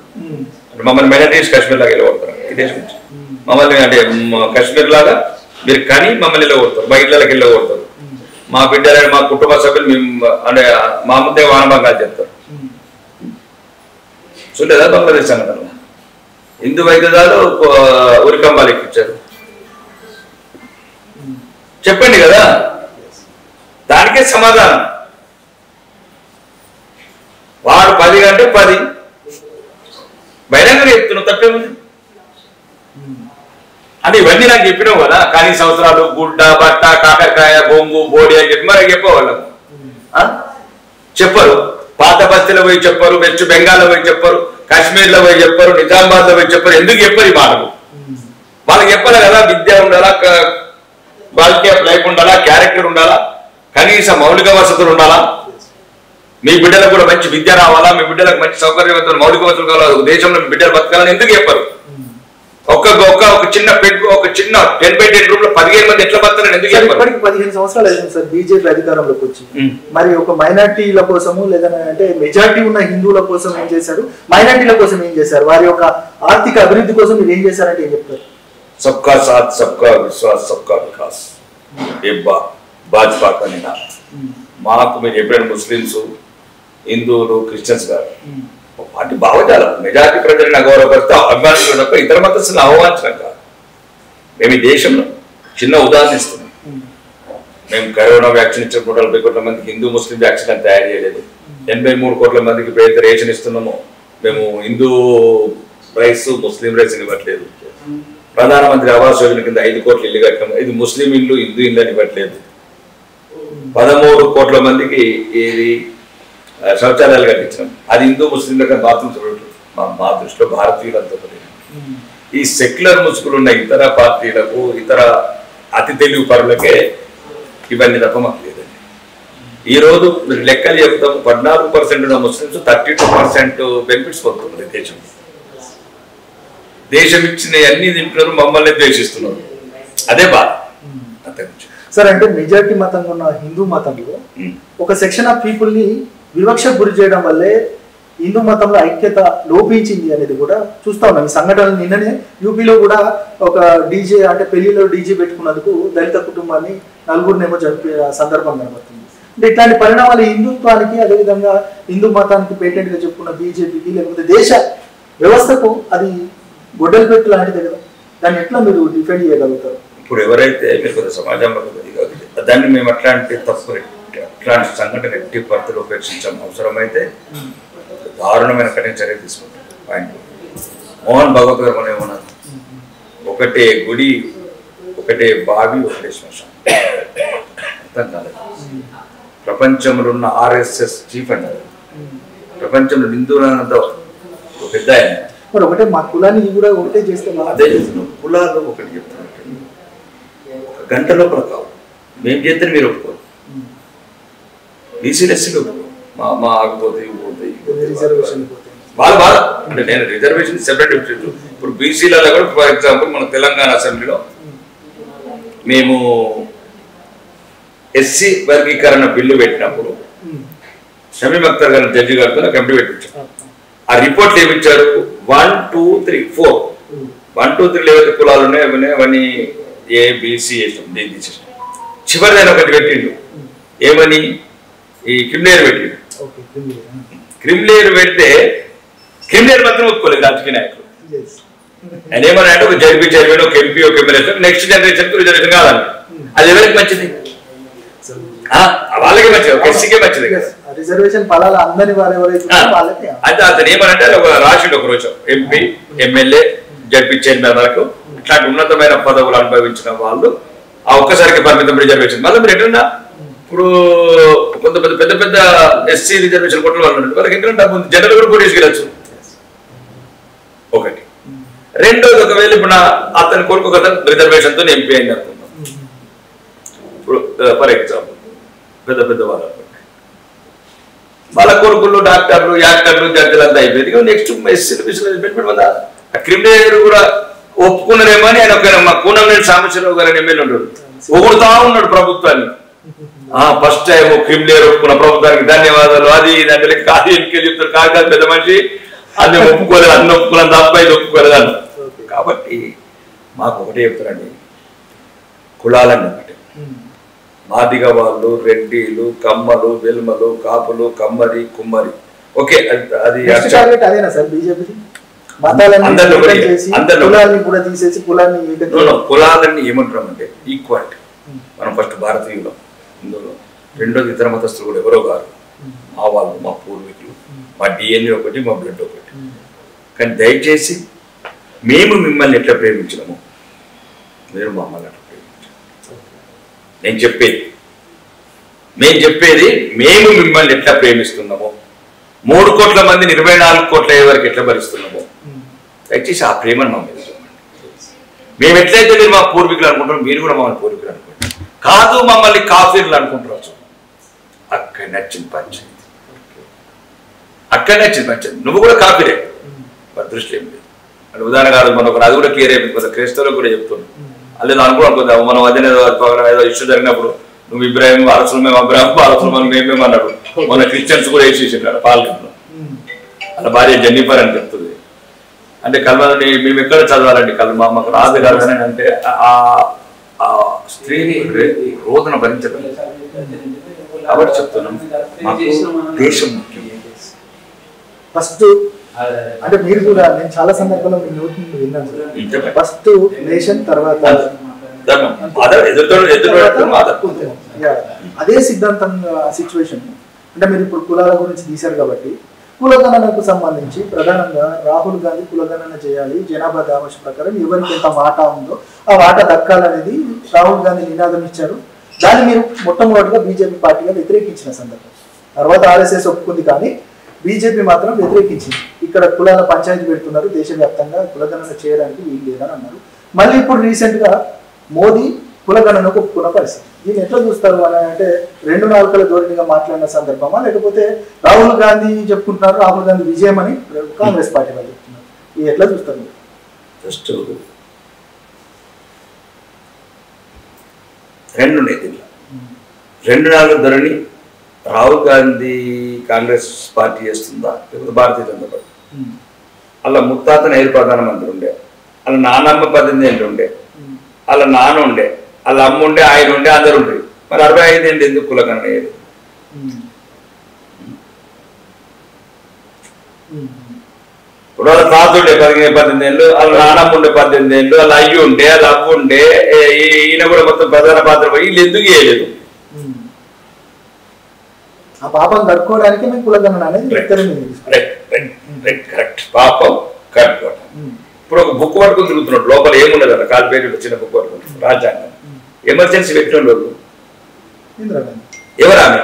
మమ్మల్ని మైనారిటీస్ కాశ్మీర్ లాగా వెళ్ళగొడతారు ఈ దేశం నుంచి. మమ్మల్ని అంటే కాశ్మీర్ లాగా మీరు కానీ మమ్మల్ని వెళ్ళగొడతారు, మా ఇళ్ళకి వెళ్ళగొడతారు. మా బిడ్డలని, మా కుటుంబ సభ్యులు మేము అంటే మా ముందే వానభంగాలు చెప్తారు. చూడలేదా బంగ్లాదేశ్ సంఘటన? హిందూ వైద్యులు ఉరికంబాలు ఎక్కించారు, చెప్పండి కదా, దానికే సమాధానం. వాడు 10 అంటే 10 బహిరంగంగా చెప్తున్నావు, తప్పేముంది అంటే ఇవన్నీ నాకు చెప్పినావు కదా. కానీ సంవత్సరాలు గుడ్డ, బట్ట, కాకరకాయ, బొంగు, బోడి అని చెప్పి మరి చెప్పేవాళ్ళకు చెప్పరు. పాత బస్తీలో పోయి చెప్పరు, వెస్ట్ బెంగాల్లో పోయి చెప్పరు, కాశ్మీర్లో పోయి చెప్పరు, నిజామాబాద్ లో పోయి చెప్పరు. ఎందుకు చెప్పరు? ఈ మాటలు వాళ్ళకి చెప్పాలి కదా. విద్య ఉండాలా, క్వాలిటీ ఆఫ్ లైఫ్ ఉండాలా, క్యారెక్టర్ ఉండాలా, కనీస మౌలిక వసతులు ఉండాలా, మీ బిడ్డలకు కూడా మంచి విద్య రావాలా, మీ బిడ్డలకు మంచి సౌకర్యవంతులు మౌలిక వసతులు కావాలి, దేశంలో మీ బిడ్డలు బతకాలని ఎందుకు చెప్పరు? ఒక చిన్న 10x10 రూమ్ లో 15 మంది ఎట్లా బతకాలని ఎందుకు చెప్పరు? 15 సంవత్సరాలు అయింది సార్ బీజేపీ అధికారంలోకి వచ్చి. మరి ఒక మైనార్టీల కోసము లేదంటే మెజారిటీ ఉన్న హిందువుల కోసం ఏం చేశారు, మైనార్టీల కోసం ఏం చేశారు, వారి యొక్క ఆర్థిక అభివృద్ధి కోసం మీరు ఏం చేశారంటే ఏం చెప్తారు? సబ్కా సాత్, సబ్కా విశ్వాస్, సబ్కా వికాస్, భాజపా కా నినాదం. మాకు మీరు ఎప్పుడైనా ముస్లింస్, హిందువులు, క్రిస్టియన్స్ గారు వాటి భావజాలం మెజారిటీ ప్రజలను అగౌరవపరిస్తే అభిమానులు తప్ప ఇతర మతస్థులను అవమానించడం కాదు. మేము ఈ దేశంలో చిన్న ఉదాహరణ ఇస్తున్నాం. మేము కరోనా వ్యాక్సిన్ ఇచ్చిన 140 కోట్ల మందికి హిందూ ముస్లిం వ్యాక్సిన్ తయారు చేయలేదు. 83 కోట్ల మందికి పేద రేషన్ ఇస్తున్నాము. మేము హిందూ రైస్, ముస్లిం రైస్ ఇవ్వట్లేదు. ప్రధానమంత్రి ఆవాస్ యోజన కింద 5 కోట్ల ఇల్లు కట్టాము. ఇది ముస్లిం ఇల్లు, హిందూ ఇల్లు అని ఇవ్వట్లేదు. 13 కోట్ల మందికి ఇది శౌచాలయాలు కట్టించినాం. అది హిందూ ముస్లింలకు బాత్రూమ్స్ మా దృష్టిలో భారతీయులంతా. ఈ సెక్యులర్ ముసుగులు ఉన్న ఇతర పార్టీలకు, ఇతర అతి తెలుగు పరులకే ఇవన్నీ తప్ప మాకు లేదండి. ఈరోజు మీరు లెక్కలు చెప్తాము, 14% ఉన్న ముస్లింస్ 32% బెనిఫిట్స్ పొందుతున్నారు. దేశం ఇచ్చిన అన్ని తింటున్నారు, మమ్మల్ని ద్వేషిస్తున్నారు. అదే బాధ. అంతకుమించి. సార్ అంటే మెజారిటీ మతంగా ఉన్న హిందూ మతంలో ఒక సెక్షన్ ఆఫ్ పీపుల్ ని వివక్షకు గురి చేయడం వల్లే హిందూ మతంలో ఐక్యత లోపించింది అనేది కూడా చూస్తా ఉన్నాం. ఈ సంఘటనలు నిన్ననే యూపీలో కూడా ఒక డీజే అంటే పెళ్లిలో డీజే పెట్టుకున్నందుకు దళిత కుటుంబాన్ని నలుగురినేమో జరిపే సందర్భం కనబడుతుంది. అంటే ఇట్లాంటి పరిణామాలు హిందుత్వానికి అదేవిధంగా హిందూ మతానికి పేటెంట్ గా చెప్పుకున్న బీజేపీకి లేకపోతే దేశ వ్యవస్థకు అది గొడ్డలు పెట్టు లాంటిదే కదా. దాన్ని ఎట్లా మీరు డిఫెండ్ చేయగలుగుతారు? ఇప్పుడు ఎవరైతే మీరు కొంత సమాజంలో దాన్ని మేము అట్లాంటి తప్పు అట్లాంటి సంఘటన ఎట్టి పరిస్థితులు ఉపేక్షించాం. అవసరమైతే దారుణమైన కఠిన చర్య తీసుకుంటాం. పాయింట్ మోహన్ భగవత్ గారు మనం ఏమన్నారు, ఒకటే గుడి, ఒకటే బావి, ఒకటే శ్మశానం. అర్థం కాలేదు. ప్రపంచంలో ఉన్న RSS చీఫ్ అన్నారు, ప్రపంచంలో హిందువులంతా పెద్ద ఆయన. మరి ఒకటే మా కులాన్ని కూడా ఒకటే చేస్తే అదే చెప్తున్నాం. కులాలు ఒకటి చెప్తున్నట్టు ఒక గంట లోపల కావు. మేము చేస్తే మీరు ఒప్పుకోరు, BC/SCలు ఒప్పుకోరు. మా ఆగిపోతే వాళ్ళు బాగా అంటే నేను రిజర్వేషన్ సెపరేట్ ఇచ్చేది. ఇప్పుడు బీసీలలో కూడా ఫర్ ఎగ్జాంపుల్ మన తెలంగాణ అసెంబ్లీలో మేము SC వర్గీకరణ బిల్లు పెట్టినప్పుడు షమీమ్ అఖ్తర్ గారి జడ్జి గారితో కమిటీ పెట్టించాం. ఆ రిపోర్ట్లు ఏమిచ్చారు, 1, 2, 3, 4 1, 2, 3 ఏవైతే కులాలు ఉన్నాయో అవన్నీ ABC వేసాం. చివరిదైనా ఒకటి పెట్టిండు, ఏమని ఈ క్రిమిలేయర్ పెట్టిండు. క్రిమిలేయర్ పెడితే క్రిమిలేయర్ మాత్రం ఒప్పుకోలేదు రాజకీయ నాయకులు. ఆయన ఏమన్నా అంటే ఒక జడ్పీ చైర్మన్, ఒక MP, ఒక ఎమ్మెల్యే నెక్స్ట్ జనరేషన్ రిజర్వేషన్ కాదండి. అది ఎవరికి మంచిది? వాళ్ళకే మంచిది, ఒక SCకే మంచిది కదా. అయితే అతను ఏమనంటే ఒక రాసిండు ఒక రోజు MP, MLA, జడ్పీ చైర్మన్ వరకు ఇట్లాంటి ఉన్నతమైన పదవులు అనుభవించిన వాళ్ళు ఆ ఒక్కసారికి పరిమితం రిజర్వేషన్. మళ్ళీ మీరు ఎట్లా ఇప్పుడు కొంత పెద్ద పెద్ద SC రిజర్వేషన్ కొట్టిన వాళ్ళు వాళ్ళకి ఎక్కడ డబ్బు ఉంది, జనరల్ కూడా పోటీ తీసుకెళ్ళచ్చు. ఒకటి. రెండోది, ఒకవేళ ఇప్పుడు అతని కొడుకు కదా రిజర్వేషన్తో MP అయింది అనుకుందాం. ఇప్పుడు ఫర్ ఎగ్జాంపుల్ పెద్ద పెద్ద వాళ్ళ కొడుకులు డాక్టర్లు, యాక్టర్లు, జడ్జిలు అంతా అయిపోయింది. నెక్స్ట్ క్రిమినల్ కూడా ఒప్పుకున్నారేమో అని ఆయన ఒక మా కూనంనేని సాంబశివరావు గారు ఎమ్మెల్యే ఉంటాడు, ఒగుడుతా ఉన్నాడు ప్రభుత్వాన్ని. ఫస్ట్ టైం క్రిమినల్ ఒప్పుకున్న ప్రభుత్వానికి ధన్యవాదాలు, అది దాంట్లో కాదు ఎన్నికే చెప్తారు. కాదు పెద్ద మనిషి అది ఒప్పుకోలేదు, అన్ని ఒప్పుకున్నాను తప్ప ఇది ఒప్పుకోలేదు అన్న. కాబట్టి మాకు ఒకటే చెప్తారండి, కులాలన్నీ ఒకటే. మాదిగ వాళ్ళు, రెడ్డిలు, కమ్మలు, వెల్మలు, కాపులు, కమ్మరి, కుమ్మరి ఓకే. అది కులాలన్నీ ఏమంటున్నామంటే ఈక్వాలిటీ. మనం ఫస్ట్ భారతీయులు, హిందువులు, రెండోది ఇతర మతస్థులు కూడా ఎవరో కాదు, మా వాళ్ళు, మా పూర్వీకులు, మా DNA ఒకటి, మా బ్లడ్ ఒకటి. కానీ దయచేసి మేము మిమ్మల్ని ఎట్లా ప్రేమించినాము మీరు మమ్మల్ని అట్లా ప్రేమించాము. నేను చెప్పేది మేము మిమ్మల్ని ఎట్లా ప్రేమిస్తున్నామో, 3 కోట్ల మందిని 24 కోట్ల వరకు ఎట్లా భరిస్తున్నామో దయచేసి ఆ ప్రేమను మా మీద చూడండి. మేము ఎట్లయితే మీరు మా పూర్వీకులు అనుకుంటాం, మీరు కూడా మమ్మల్ని పూర్వీకులు అనుకుంటాం. కాదు మమ్మల్ని కాఫీర్లు అనుకుంటారు. అక్కడ నచ్చింది పంచాయతీ, అక్కడ నచ్చింది పంచాయతీ. నువ్వు కూడా కాఫీరే, దృష్టి ఏం లేదు. అంటే ఉదాహరణ కాదు, మనం ఒక అది కూడా క్లియర్ అయిపోయింది కదా, క్రైస్తవులకు కూడా చెప్తున్నాం. అదే అనుకోవడం మనం అదే ఏదో ఇష్యూ జరిగినప్పుడు నువ్వు ఇబ్రాహిం వారసులు, మేము అబ్రాహిం వారసులు, మనం మేమేమి అన్నాడు. మన క్రిస్టియన్స్ కూడా వేసేసాడు పాల్గొంలో. అలా భార్య జెన్నిఫర్ అని చెప్తుంది. అంటే కల్మని మేము ఎక్కడ చదవాలండి, కల్మ మాకు రాదు కాదని అంటే ఆ స్త్రీని రోదన భరించడం. కాబట్టి చెప్తున్నాం, మాకు దేశం ముఖ్యం. ఫస్ట్ అంటే మీరు కూడా నేను చాలా సందర్భాల్లో మీ నోట్ నుండి విన్నాను, ఫస్ట్ నేషన్ తర్వాత అదే సిద్ధాంతంగా సిచ్యువేషన్. అంటే మీరు ఇప్పుడు కులాల గురించి తీశారు కాబట్టి కులగణనకు సంబంధించి ప్రధానంగా రాహుల్ గాంధీ కులగణన చేయాలి, జనాభా దామాష ప్రకారం ఎవరికి ఎంత వాటా ఉందో ఆ వాటా దక్కాలనేది రాహుల్ గాంధీ నినాదం ఇచ్చారు. దాన్ని మీరు మొట్టమొదటిగా బీజేపీ పార్టీగా వ్యతిరేకించిన సందర్భం. తర్వాత RSS ఒప్పుకుంది, కానీ బీజేపీ మాత్రం వ్యతిరేకించింది. ఇక్కడ కులాల పంచాయతీ పెడుతున్నారు, దేశవ్యాప్తంగా కులగణన చేయడానికి వీలు లేదని అన్నారు. మళ్ళీ ఇప్పుడు రీసెంట్ గా మోదీ కులగణనకు ఒప్పుకున్న పరిస్థితి. దీన్ని ఎట్లా చూస్తారు అని అంటే 2 నాలుకల ధోరణిగా మాట్లాడిన సందర్భమా, లేకపోతే రాహుల్ గాంధీ చెప్పుకుంటున్నారు రాహుల్ గాంధీ విజయం అని కాంగ్రెస్ పార్టీ వాళ్ళు చెప్తున్నారు, ఇది ఎట్లా చూస్తారు? జస్ట్ రెండు ఉన్నాయి దీనిలో. 2-4 ధోరణి రాహుల్ గాంధీ కాంగ్రెస్ పార్టీ చేస్తుందా లేకపోతే భారతీయ జనతా పార్టీ? అలా ముత్తాత నెహ్రూ ప్రధానమంత్రి ఉండే, అలా నానమ్మ 18 ఏళ్ళు ఉండే, అలా నాన్న ఉండే, అలా అమ్మ ఉండే, ఆయన ఉండే, అందరు ఉండే. మరి 65 ఏళ్ళు ఎందుకు కులగణన అయ్యేది? ఇప్పుడు వాళ్ళ తాత ఉండే 17-18 ఏళ్ళు, వాళ్ళ నానమ్మ ఉండే 18 ఏళ్ళు, వాళ్ళ అయ్యి ఉండే, వాళ్ళ అవ్వ ఉండే, ఈయన కూడా మొత్తం ప్రధాన పాత్ర పోయి వీళ్ళు ఎందుకు చేయలేదు? ఆ పాపం కట్టుకోవడానికి మేము కులగణన అనేది కరెక్ట్. పాపం కట్టుకోవడం. ఇప్పుడు ఒక బుక్ పట్టుకుని తిరుగుతున్నాడు, లోపల ఏముండదు కదా, కాలు పేరు చిన్న బుక్ పట్టుకుంటున్నాడు. రాజ్యాంగం ఎమర్జెన్సీ పెట్టిన వాళ్ళు ఎవరు? ఆమె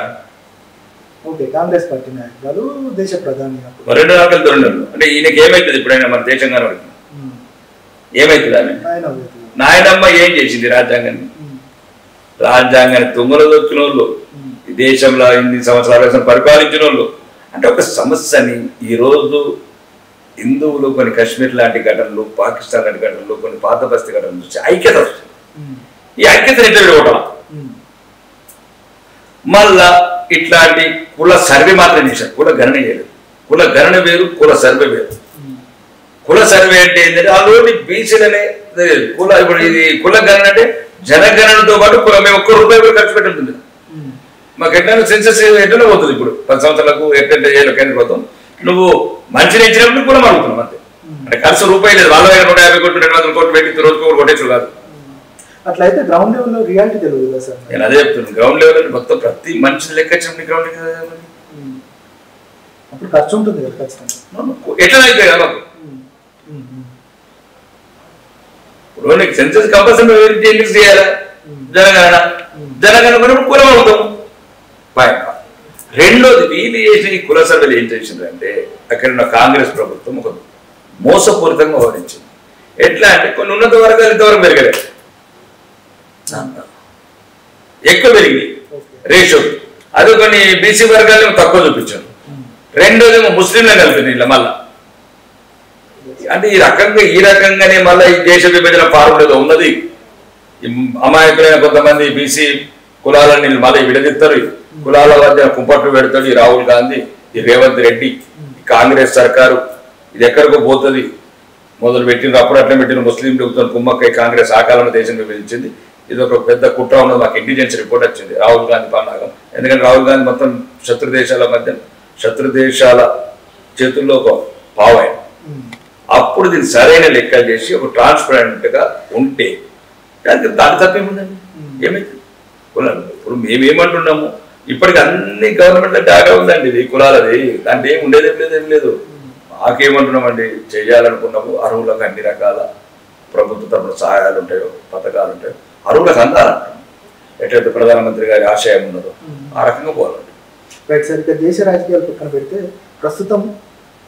కాంగ్రెస్ పార్టీ నాయకురాలు, దేశ ప్రధాని. 2 దొండలు అంటే ఈయనకి ఏమైతుంది? ఇప్పుడైనా మన దేశంగానే ఏమైతుంది? ఆమె నాయనమ్మ ఏం చేసింది? రాజ్యాంగాన్ని తుమ్మలు దొక్కిన వాళ్ళు, ఈ దేశంలో 8 సంవత్సరాల పరిపాలించిన వాళ్ళు. అంటే ఒక సమస్యని ఈరోజు హిందువులు కొన్ని కాశ్మీర్ లాంటి ఘటనలు, పాకిస్తాన్ లాంటి ఘటనలు, కొన్ని పాత బస్తీ ఘటనలు చూసి ఐక్యత వస్తుంది. ఈ ఐక్యతను ఎట్లా విడగొట్టాల? మళ్ళా ఇట్లాంటి కుల సర్వే మాత్రం చేశారు, కుల గణన చేయలేదు. కుల గణన వేరు, కుల సర్వే వేరు. కుల సర్వే అంటే ఏంటంటే అందులోని బీసీలనే కుల. ఇప్పుడు ఇది కుల గణన అంటే జనగణనతో పాటు మేము ₹1 కూడా ఖర్చు పెట్టుంటుంది. మాకు ఎట్లా సెన్సెస్ ఎట్లా పోతుంది? ఇప్పుడు 10 సంవత్సరాలకు ఎట్లా చేయాలి కేంద్ర ప్రభుత్వం. నువ్వు మంచిని ఇచ్చినప్పుడు కూడా అడుగుతున్నాం అంతే. అంటే ఖర్చు ₹1 లేదు. వాళ్ళ 150 కోట్లు 200 కోట్లు పెట్టి రోజుకు కూడా కొట్టేచ్చు కాదు. అట్లయితే గ్రౌండ్ లెవెల్లో రియాలిటీ తెలియదు కదా సార్. నేను అదే చెప్తున్నాను, గ్రౌండ్ లెవెల్ మొత్తం ప్రతి మనిషి లెక్క వచ్చినప్పుడు గ్రౌండ్ అప్పుడు ఖర్చు ఉంటుంది కదా ఖచ్చితంగా. ఎట్లా అయితే కదా మాకు ఇప్పుడు నీకు సెన్సెస్ కంపల్సరీ చేయాలా? జనగణన కూడా కులం అవుతాము. రెండోది వీళ్ళు చేసిన ఈ కుల సర్వేలు ఏం చేసిందంటే అక్కడ ఉన్న కాంగ్రెస్ ప్రభుత్వం ఒక మోసపూరితంగా వ్యవహరించింది. ఎట్లా అంటే కొన్ని ఉన్నత వర్గాలు ఇంతవరకు పెరగలేదు, ఎక్కువ పెరిగింది రేషియో. అదే కొన్ని బీసీ వర్గాలు తక్కువ చూపించారు. రెండోదేమో ముస్లింలే కలిపింది ఇలా మళ్ళా. అంటే ఈ రకంగానే మళ్ళీ ఈ దేశ విభజన ఫార్ములా ఉన్నది. అమాయకులైన కొంతమంది బీసీ కులాలని మళ్ళీ విడదీస్తారు. కులాల మధ్య కుంపట్లు పెడతాడు ఈ రాహుల్ గాంధీ, ఈ రేవంత్ రెడ్డి, ఈ కాంగ్రెస్ సర్కారు. ఇది ఎక్కడికో పోతుంది. మొదలు పెట్టిన అప్పుడు అట్లా పెట్టిన ముస్లిం కుమ్మక్కై కాంగ్రెస్ ఆ కాలంలో దేశం విభజించింది. ఇది ఒక పెద్ద కుట్ర ఉన్నది. మాకు ఇంటెలిజెన్స్ రిపోర్ట్ వచ్చింది రాహుల్ గాంధీ పన్నాగం. ఎందుకంటే రాహుల్ గాంధీ మొత్తం శత్రు దేశాల చేతుల్లో ఒక పావాయి. అప్పుడు దీన్ని సరైన లెక్కలు చేసి ఒక ట్రాన్స్పరెంట్ గా ఉంటే దాని తప్పేముందండి? ఏమైతుంది? ఇప్పుడు మేమేమంటున్నాము, ఇప్పటికి అన్ని గవర్నమెంట్ డాగా ఉందండి ఇది కులాలది. దాంట్లో ఏం ఉండేదేం లేదు. మాకేమంటున్నామండి, చేయాలనుకున్నాము అర్హులకు అన్ని రకాల ప్రభుత్వ తరపున సహాయాలు ఉంటాయో, పథకాలు ఉంటాయో అర్హులకు అందాలంటాం. ఎట్లయితే ప్రధానమంత్రి గారి ఆశయం ఉన్నదో ఆ రకంగా పోవాలండి. Right sir. ఇక దేశ రాజకీయాలు పక్కన పెడితే ప్రస్తుతం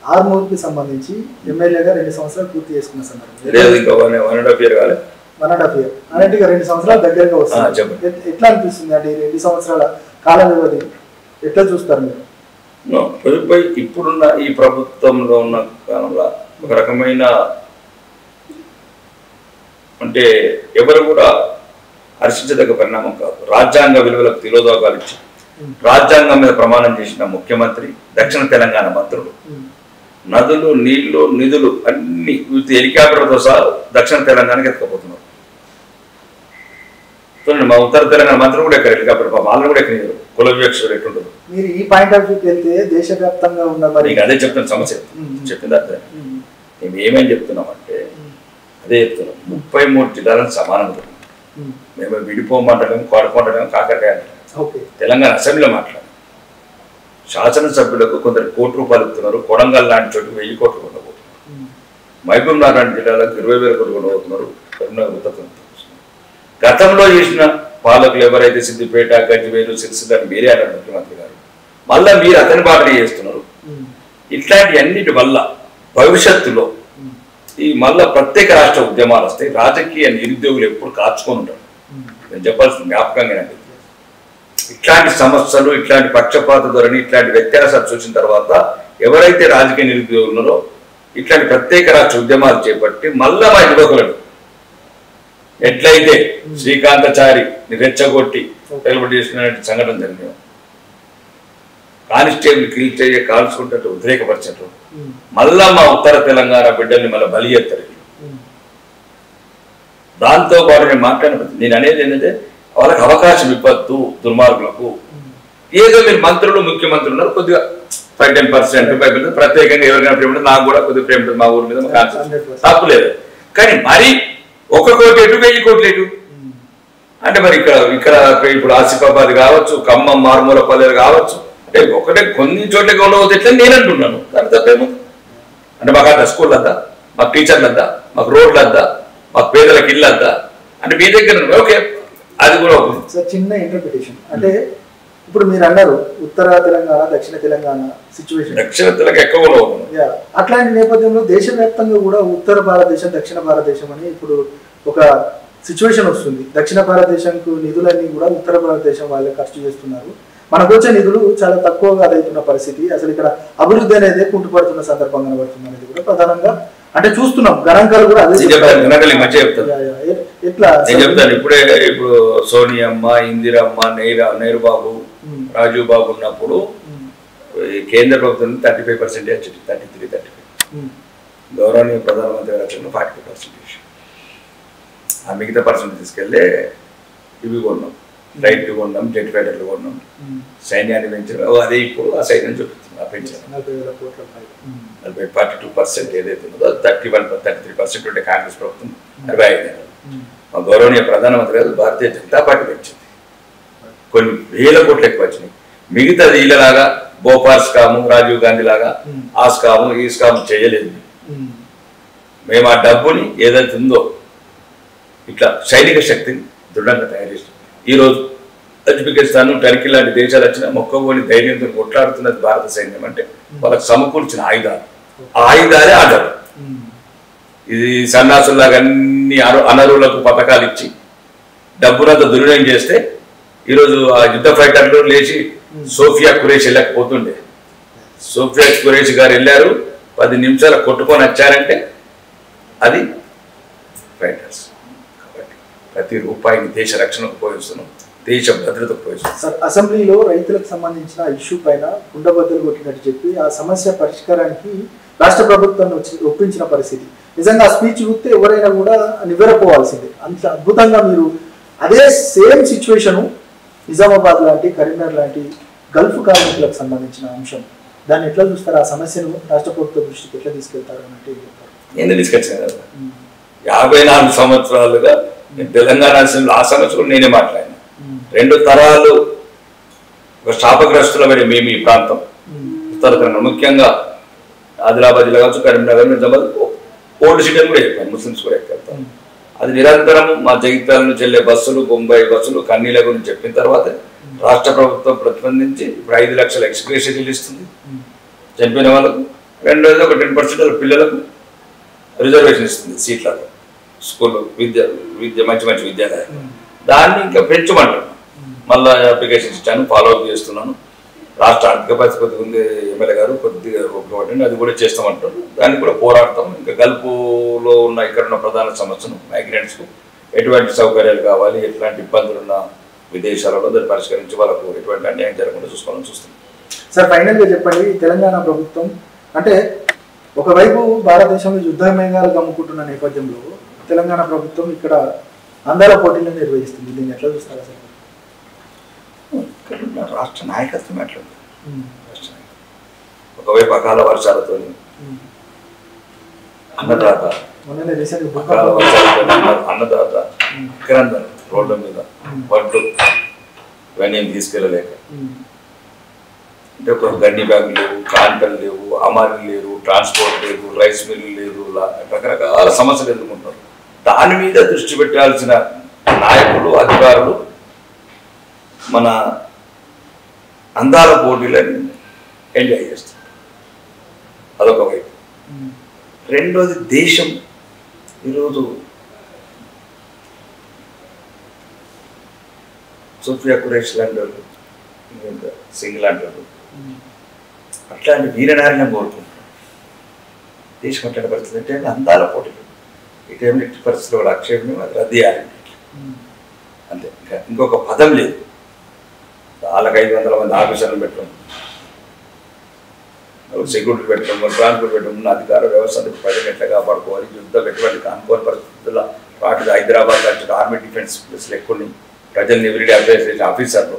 ఆర్మూర్కి సంబంధించి ఎమ్మెల్యేగా 2 సంవత్సరాలు పూర్తి చేసుకున్న సందర్భంలో లేదు, ఇంకా 1.5 year కాలేదు. 1.5 year అంటే ఇక 2 సంవత్సరాలు దగ్గరగా వస్తుంది. ఎట్లా అనిపిస్తుంది అంటే ఈ 2 సంవత్సరాల కాల వ్యవధి ఎట్లా చూస్తారు మీరు? ఇప్పుడున్న ఈ ప్రభుత్వంలో ఉన్న కాలంలో ఒక రకమైన అంటే ఎవరు కూడా హర్షించదగ్గ పరిణామం కాదు. రాజ్యాంగ విలువలకు తిలోదోగాలు ఇచ్చి రాజ్యాంగం మీద ప్రమాణం చేసిన ముఖ్యమంత్రి, దక్షిణ తెలంగాణ మంత్రులు, నదులు, నీళ్లు, నిధులు అన్ని హెలికాప్టర్తో సహా దక్షిణ తెలంగాణకి ఎత్తుకపోతున్నారు. చూడండి, మా ఉత్తర తెలంగాణ మంత్రులు కూడా ఎక్కడ హెలికాప్టర్, వాళ్ళని కూడా ఎక్కడ కుల వివక్షలు ఎట్లుంటుంది. మీరు ఈ పాయింట్ ఆఫ్ వ్యూకి వెళ్తే దేశవ్యాప్తంగా ఉన్న నీకు అదే చెప్తున్న సమస్య చెప్పింది అర్థం. మేము ఏమేమి చెప్తున్నామంటే అదే చెప్తున్నాం. 33 జిల్లాలను సమానంగా మేము విడిపోమంటలేము, కోడకుంటలేము, కాకరకాయ అంటాం. తెలంగాణ అసెంబ్లీలో మాట్లాడారు. శాసనసభ్యులకు కొందరు ₹1 ఇస్తున్నారు. కొడంగల్ లాంటి చోటు 1000 కోట్లు ఉండబోతున్నారు. మహబూబ్నగర్ లాంటి జిల్లాలకు 20,000 కోట్లు ఉండబోతున్నారు. గతంలో చేసిన పాలకులు ఎవరైతే సిద్దిపేట, గజ్వేలు, సిరిసిల్ల మీరే అన్నారు ముఖ్యమంత్రి గారు. మళ్ళా మీరు అతని బాటనే చేస్తున్నారు. ఇట్లాంటి అన్నిటి వల్ల భవిష్యత్తులో ఈ మళ్ళా ప్రత్యేక రాష్ట్ర ఉద్యమాలు వస్తాయి. రాజకీయ నిరుద్యోగులు ఎప్పుడు కాచుకొని ఉంటారు. నేను చెప్పాల్సిన జ్ఞాపకంగా ఇట్లాంటి సమస్యలు, ఇట్లాంటి పక్షపాత ధోరణి, ఇట్లాంటి వ్యత్యాసాలు చూసిన తర్వాత ఎవరైతే రాజకీయ నిరుద్యోగులు ఉన్నారో ఇట్లాంటి ప్రత్యేక రాష్ట్ర ఉద్యమాలు చేపట్టి మళ్ళా మా యువకులను ఎట్లయితే శ్రీకాంతాచారి రెచ్చగొట్టి వెలువడి చేసిన సంఘటన జరిగింది, కానిస్టేబుల్ కిల్ చేయ కాల్చుకుంటూ ఉద్రేకపరచటం, మళ్ళా మా ఉత్తర తెలంగాణ బిడ్డల్ని మళ్ళీ బలి చేస్తారు. దాంతో పాటు నేను మాట్లాడినప్పుడు నేను అనేది ఏంటంటే వాళ్ళకి అవకాశం ఇవ్వద్దు దుర్మార్గులకు. ఏదో మీరు మంత్రులు ముఖ్యమంత్రులు ఉన్నారు, కొద్దిగా 5-10% ప్రత్యేకంగా ఎవరికైనా ప్రేమ ఉంటుంది, నాకు కూడా కొద్దిగా ప్రేమ ఉంటుంది మా ఊరి మీద, తప్పు లేదు. కానీ మరి 1 కోటి ఎటు 1000 కోట్లు ఎటు అంటే మరి ఇక్కడ ఇప్పుడు ఆసిఫాబాద్ కావచ్చు, ఖమ్మం మారుమూల పల్లెలు కావచ్చు, అంటే ఒకటే కొన్ని చోట్లకి ఉండవచ్చు ఎట్లా నేను అంటున్నాను. దాని తప్పేమో అంటే మాకు అంత స్కూల్ వద్దా, మాకు టీచర్లు వద్దా, మాకు రోడ్లు వద్దా, మాకు పేదలకు ఇల్లు వద్దా అంటే మీ దగ్గర ఓకే అది కూడా సార్ చిన్న ఇంటర్ప్రిటేషన్. అంటే ఇప్పుడు మీరు అన్నారు ఉత్తర తెలంగాణ దక్షిణ తెలంగాణ సిచ్యువేషన్, దక్షిణ తెలంగాణ ఎక్కువ అట్లాంటి నేపథ్యంలో దేశవ్యాప్తంగా కూడా ఉత్తర భారతదేశం దక్షిణ భారతదేశం అని ఇప్పుడు ఒక సిచ్యువేషన్ వస్తుంది. దక్షిణ భారతదేశంకు నిధులన్నీ కూడా ఉత్తర భారతదేశం వాళ్ళే ఖర్చు చేస్తున్నారు, మనకు వచ్చే నిధులు చాలా తక్కువగా అదవుతున్న పరిస్థితి, అసలు ఇక్కడ అభివృద్ధి అనేది కుంటుపడుతున్న సందర్భం కనబడుతుంది అనేది కూడా ప్రధానంగా అంటే చూస్తున్నాం. గణాంకాలు కూడా అదే ఎట్లా నేను చెప్తాను. ఇప్పుడు సోనియమ్మ, ఇందిరమ్మ, నెహ్రూ బాబు, రాజీవ్ బాబు ఉన్నప్పుడు కేంద్ర ప్రభుత్వం 35% వచ్చింది, 33-35. గౌరవనీయ ప్రధానమంత్రి గారు 40%. ఆ మిగతా పర్సెంట్ తీసుకెళ్ళి ఇవి కొన్నాం, రైట్లు కొన్నాం, జెట్ ఫైటర్లు కొన్నాం, సైన్యాన్ని పెంచారు. అదే ఇప్పుడు ఆ సైన్యం చూపిస్తుంది, ఆ పెంచారు 42% ఏదైతే ఉందో 33% ఉంటే కాంగ్రెస్ ప్రభుత్వం 45. మా గౌరవనీయ ప్రధానమంత్రి గారు భారతీయ జనతా పార్టీ పెంచింది, కొన్ని వేల కోట్లు ఎక్కువ వచ్చినాయి. మిగతాది వీళ్ళలాగా భోపాల్ స్కాము, రాజీవ్ గాంధీ లాగా ఆ స్కాము ఈ స్కాము చేయలేదు. మేము ఆ డబ్బుని ఏదైతే ఉందో ఇట్లా సైనిక శక్తిని దృఢంగా తయారు చేస్తాం. ఈరోజు ఉజ్బెకిస్తాన్, టర్కీ లాంటి దేశాలు వచ్చినా మొక్కబోని ధైర్యంతో కొట్లాడుతున్నది భారత సైన్యం. అంటే వాళ్ళకి సమకూర్చిన ఆయుధాలు, ఆ ఆయుధాలే ఆ డబ్బు. ఇది సన్నాసుల్లాగా అన్ని అనరులకు పథకాలు ఇచ్చి డబ్బునంతా దుర్వినియోగం చేస్తే ఈరోజు ఆ యుద్ధ ఫైటర్లు లేచి సోఫియా ఖురేషి వెళ్ళకపోతుండే. సోఫియా ఖురేషి గారు వెళ్ళారు, 10 నిమిషాలు కొట్టుకొని వచ్చారంటే అది ఫైటర్స్. కాబట్టి ప్రతి రూపాయిని దేశ రక్షణకు ఉపయోగిస్తున్నాం, దేశ భద్రతకు ఉపయోగిస్తున్నాం. సార్ అసెంబ్లీలో రైతులకు సంబంధించిన ఇష్యూ పైన కుండబద్దలు కొట్టినట్టు చెప్పి ఆ సమస్య పరిష్కారానికి రాష్ట్ర ప్రభుత్వాన్ని ఒప్పించిన పరిస్థితి. నిజంగా ఆ స్పీచ్ చూస్తే ఎవరైనా కూడా నివ్వెరపోవాల్సిందే, అంత అద్భుతంగా మీరు అదే సేమ్ సిచ్యువేషను నిజామాబాద్ లాంటి, కరీంనగర్ లాంటి గల్ఫ్ కార్మికులకు సంబంధించిన అంశం, దాన్ని ఎట్లా చూస్తారు? ఆ సమస్యను రాష్ట్ర ప్రభుత్వ దృష్టికి ఎట్లా తీసుకెళ్తారు అంటే నేను తీసుకొచ్చాను కదా 54 సంవత్సరాలుగా తెలంగాణ అసెంబ్లీ ఆ సమస్యలు నేనే మాట్లాడినా. 2 తరాలు ఒక శాపగ్రస్తులమైన మేము ఈ ప్రాంతం ఉత్తర తెలంగాణ, ముఖ్యంగా ఆదిలాబాద్ జిల్లా కావచ్చు, కరీంనగర్, నిజామాబాద్ ఓల్డ్ సిటీ కూడా ఎక్కువ, ముస్లిమ్స్ కూడా ఎక్కువ. అది నిరంతరం మా జగిత్యాల నుంచి వెళ్ళే బస్సులు, బొంబాయి బస్సులు కన్నీళ్ళ గురించి చెప్పిన తర్వాత రాష్ట్ర ప్రభుత్వం ప్రతిబంధించి ఇప్పుడు 5 లక్షల ఎక్స్గ్రేషన్ చెల్లిస్తుంది చనిపోయిన వాళ్ళకు. రెండోది ఒక 10% పిల్లలకు రిజర్వేషన్ ఇస్తుంది సీట్లలో, స్కూల్ విద్య మంచి మంచి విద్యాలయాలు. దాన్ని ఇంకా పెంచమంటాను. మళ్ళీ అప్లికేషన్ ఇచ్చాను, ఫాలోఅప్ చేస్తున్నాను. రాష్ట్ర ఆర్థిక పరిస్థితి ఉంది, ఎమ్మెల్యే గారు కొద్దిగా ఒప్పుకోవటండి, అది కూడా చేస్తామంటారు. దాన్ని కూడా పోరాడతాం. ఇంకా గల్ఫ్లో ఉన్న ఇక్కడ ఉన్న ప్రధాన సమస్యను మైగ్రెంట్స్కు ఎటువంటి సౌకర్యాలు కావాలి, ఎట్లాంటి ఇబ్బందులు ఉన్న విదేశాలలో దాన్ని పరిష్కరించి వాళ్ళకు ఎటువంటి అన్యాయం జరగకుండా చూసుకోవాలని చూస్తున్నాం. సార్ ఫైనల్గా చెప్పండి, తెలంగాణ ప్రభుత్వం అంటే ఒకవైపు భారతదేశంలో యుద్ధ మేఘాలు గమ్ముకుంటున్న నేపథ్యంలో తెలంగాణ ప్రభుత్వం ఇక్కడ అందాల పోటీలను నిర్వహిస్తుంది, దీన్ని ఎట్లా చూస్తారా సార్? రాష్ట్ర నాయకత్వం ఎట్లా ఒకవైపు అకాల వర్షాలతో అన్నదాత అన్నదాత గ్రంథాలు రోడ్ల మీద వడ్లు ఇవన్నీ తీసుకెళ్ళలేక, అంటే ఒక గడ్డి బ్యాగులు లేవు, కాంటలు లేవు, అమారీలు లేవు, ట్రాన్స్పోర్ట్ లేదు, రైస్ మిల్లు లేదు, రకరకాల సమస్యలు ఎదుర్కొంటారు. దాని మీద దృష్టి పెట్టాల్సిన నాయకులు, అధికారులు మన అందాల పోటీలని ఎంజాయ్ చేస్తారు. అదొక వైపు. రెండోది దేశం ఈరోజు సోఫియా ఖురేషి లాంటి వాళ్ళు, సింగ్ లాంటి వాళ్ళు అట్లాంటి వీరనారిని కోరుకుంటున్నారు. దేశం అట్లాంటి పరిస్థితి అంటే అందాల పోటీలు ఈ టైంలో ఎట్టి పరిస్థితుల్లో కూడా అక్షేపం రద్దు చేయాలి. అంతే. ఇంకొక పదం లేదు. వాళ్ళకి 500 మంది ఆఫీసర్లు పెట్టడం, సెక్యూరిటీ పెట్టడం, ట్రాన్స్పోర్ట్ పెట్టడం, ఉన్న అధికార వ్యవస్థను ప్రజలు ఎట్లా కాపాడుకోవాలి, యుద్ధం ఎటువంటి అనుకోని పరిస్థితుల్లో వాటి హైదరాబాద్ లాంటి ఆర్మీ డిఫెన్స్ ప్లేస్లు ఎక్కువ ప్రజల్ని ఎవరిడే అడ్వైస్ చేసిన ఆఫీసర్లు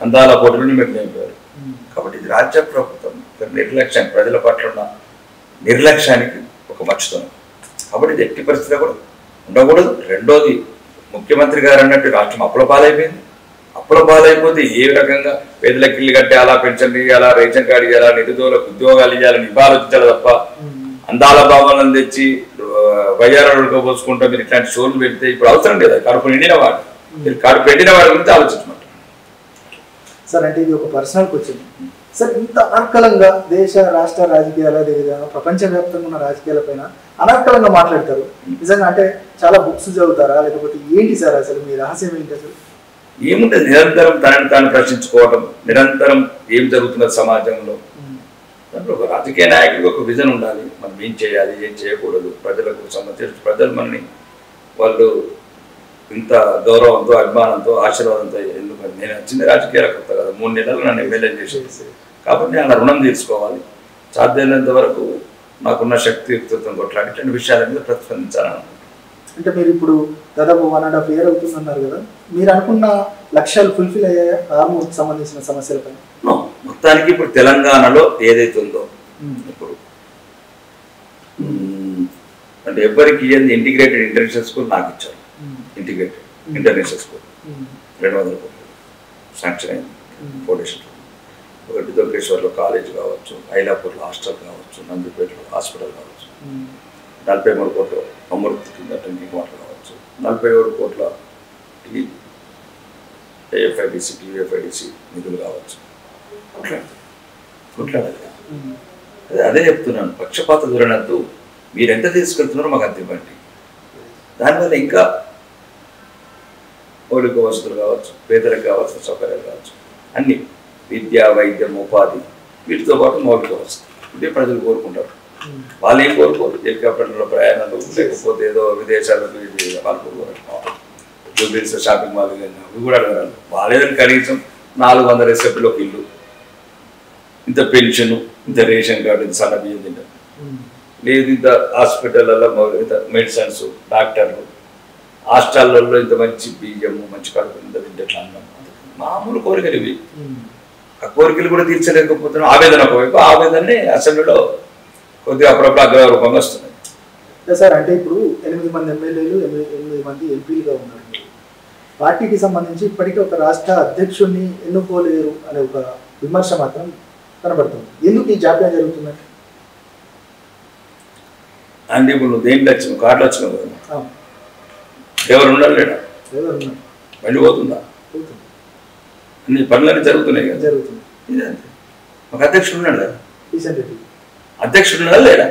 అందాల పోటీలు మీకు నింపారు. కాబట్టి ఇది రాజ్య ప్రభుత్వం నిర్లక్ష్యం, ప్రజల పట్ల ఉన్న నిర్లక్ష్యానికి ఒక మచ్చుతుంది. కాబట్టి ఇది ఎట్టి పరిస్థితిలో కూడా ఉండకూడదు. రెండోది, ముఖ్యమంత్రి గారు అన్నట్టు రాష్ట్రం అప్పుల పాలైపోయింది. అప్పుల పాలైపోతే ఏ రకంగా పేదలకు ఇల్లు కట్టేయాలా, పెన్షన్ ఇవ్వాలా, రేషన్ కార్డు ఇవ్వాలా, నిరుద్యోగులకు ఉద్యోగాలు ఇవ్వాలని ఇవ్వాలోచించాలి తప్ప అందాల భావాలను తెచ్చి వయ్యారాడుకో పోసుకుంటా మీరు ఇట్లాంటి షోలు పెడితే ఇప్పుడు అవసరం లేదా? కడుపు నిండిన వాడు, మీరు కడుపు ఎండిన వాడి గురించి ఆలోచించమంటారు సార్. అంటే ఇది ఒక పర్సనల్ క్వశ్చన్ సార్. ఇంత అనర్కలంగా దేశ రాష్ట్ర రాజకీయాల అదేవిధంగా ప్రపంచవ్యాప్తంగా ఉన్న రాజకీయాల పైన అనర్కలంగా మాట్లాడతారు. నిజంగా అంటే చాలా బుక్స్ చదువుతారా, లేకపోతే ఏంటి సార్ అసలు మీ రహస్యం ఏంటి అసలు? ఏముంటుంది, నిరంతరం తనని తాను ప్రశ్నించుకోవడం, నిరంతరం ఏం జరుగుతున్నది సమాజంలో. దాంట్లో ఒక రాజకీయ నాయకుడికి ఒక విజన్ ఉండాలి, మనం ఏం చేయాలి, ఏం చేయకూడదు, ప్రజలకు సంబంధించి ప్రజలు మనని వాళ్ళు ఇంత గౌరవంతో, అభిమానంతో, ఆశీర్వాదంతో. ఎందుకంటే నేను వచ్చింది రాజకీయాల కొత్త కదా, 3 నెలలు నన్ను ఎమ్మెల్యే చేసేసి, కాబట్టి నేను రుణం తీర్చుకోవాలి. సాధ్యమైనంత వరకు నాకున్న శక్తియుక్తం కొట్లాడి ఇట్లాంటి విషయాల మీద ప్రతిస్పందించాలని. అంటే మీరు ఇప్పుడు దాదాపు 1.5 year అవుతుందన్నారు కదా, మీరు అనుకున్న లక్ష్యాలు ఫుల్ఫిల్ అయ్యాయా ఆర్మూర్కి సంబంధించిన సమస్యలపై? మొత్తానికి ఇప్పుడు తెలంగాణలో ఏదైతే ఉందో ఇప్పుడు అంటే ఎవరికి ఇంటిగ్రేటెడ్ ఇంటర్నేషనల్ స్కూల్ నాకు ఇచ్చారు. ఇంటిగ్రేటెడ్ ఇంటర్నేషనల్ స్కూల్ 200 కోట్లు శాంక్షన్ అయింది ఫౌండేషన్. ఒకటి దొంకేశ్వర్లో కాలేజ్ కావచ్చు, ఐలాపూర్లో హాస్టల్ కావచ్చు, నందిపేటలో హాస్పిటల్ కావచ్చు, 43 కోట్ల అమృత్ కింద డ్రింకింగ్ వాటర్ కావచ్చు, 47 కోట్ల ఏఎఫ్ఐడిసి, టీఎఫ్ఐడిసి నిధులు కావచ్చు. కొట్లాడాలి. అదే చెప్తున్నాను, పక్షపాత ధోరణితో మీరు ఎంత తీసుకెళ్తున్నారో మాకు అంత ఇవ్వండి. దానివల్ల ఇంకా మౌలిక వసతులు కావచ్చు, పేదలకు కావాల్సిన సౌకర్యాలు కావచ్చు, అన్ని విద్య, వైద్యం, ఉపాధి, వీటితో పాటు మౌలిక వసతులు ఇదే ప్రజలు కోరుకుంటారు. వాళ్ళు ఏం కోరుకోరు, హెలికాప్టర్లో ప్రయాణాలు, లేకపోతే ఏదో విదేశాలకు వాళ్ళు కోరుకోరు. జూబ్లీస్ షాపింగ్ మాల్ అవి కూడా అడగరాలు. వాళ్ళేదని కనీసం 400 SFలోకి ఇల్లు, ఇంత పెన్షను, ఇంత రేషన్ కార్డు, ఇంత సన్న బియ్యం తింటారు లేదు, ఇంత హాస్పిటల్లో ఇంత మెడిసిన్స్, డాక్టర్లు, హాస్టల్లో ఇంత మంచి బియ్యము, మంచి కడుపు ఇంత తింటే అన్నం. మామూలు కోరికలు ఇవి. ఆ కోరికలు కూడా తీర్చలేకపోతున్నాం. ఆవేదన ఒకవైపు, ఆవేదనని అసెంబ్లీలో కొద్దిగా అప్పుడప్పుడు అగ్రరూపంగా వస్తున్నాయి సార్. అంటే ఇప్పుడు 8 మంది ఎమ్మెల్యేలు, 8 మంది ఎంపీలుగా ఉన్నారు. పార్టీకి సంబంధించి ఇప్పటికీ ఒక రాష్ట్ర అధ్యక్షుడిని ఎన్నుకోలేరు అనే ఒక విమర్శ మాత్రం కనబడుతుంది. ఎందుకు ఈ జాప్యం జరుగుతుందంటే? అంటే ఇప్పుడు నువ్వు దేంట్లో వచ్చినావు, కార్డులు వచ్చినావు కదా, ఎవరు ఉండాలి లేడా, బండి పోతుందా, అన్ని పనులన్నీ జరుగుతున్నాయి కదా, జరుగుతుంది. ఇదే అంతే. ఒక అధ్యక్షుడు ఉన్నాడు కదా, కిషన్ రెడ్డి అధ్యక్షుడు ఉన్నాడా లేడా?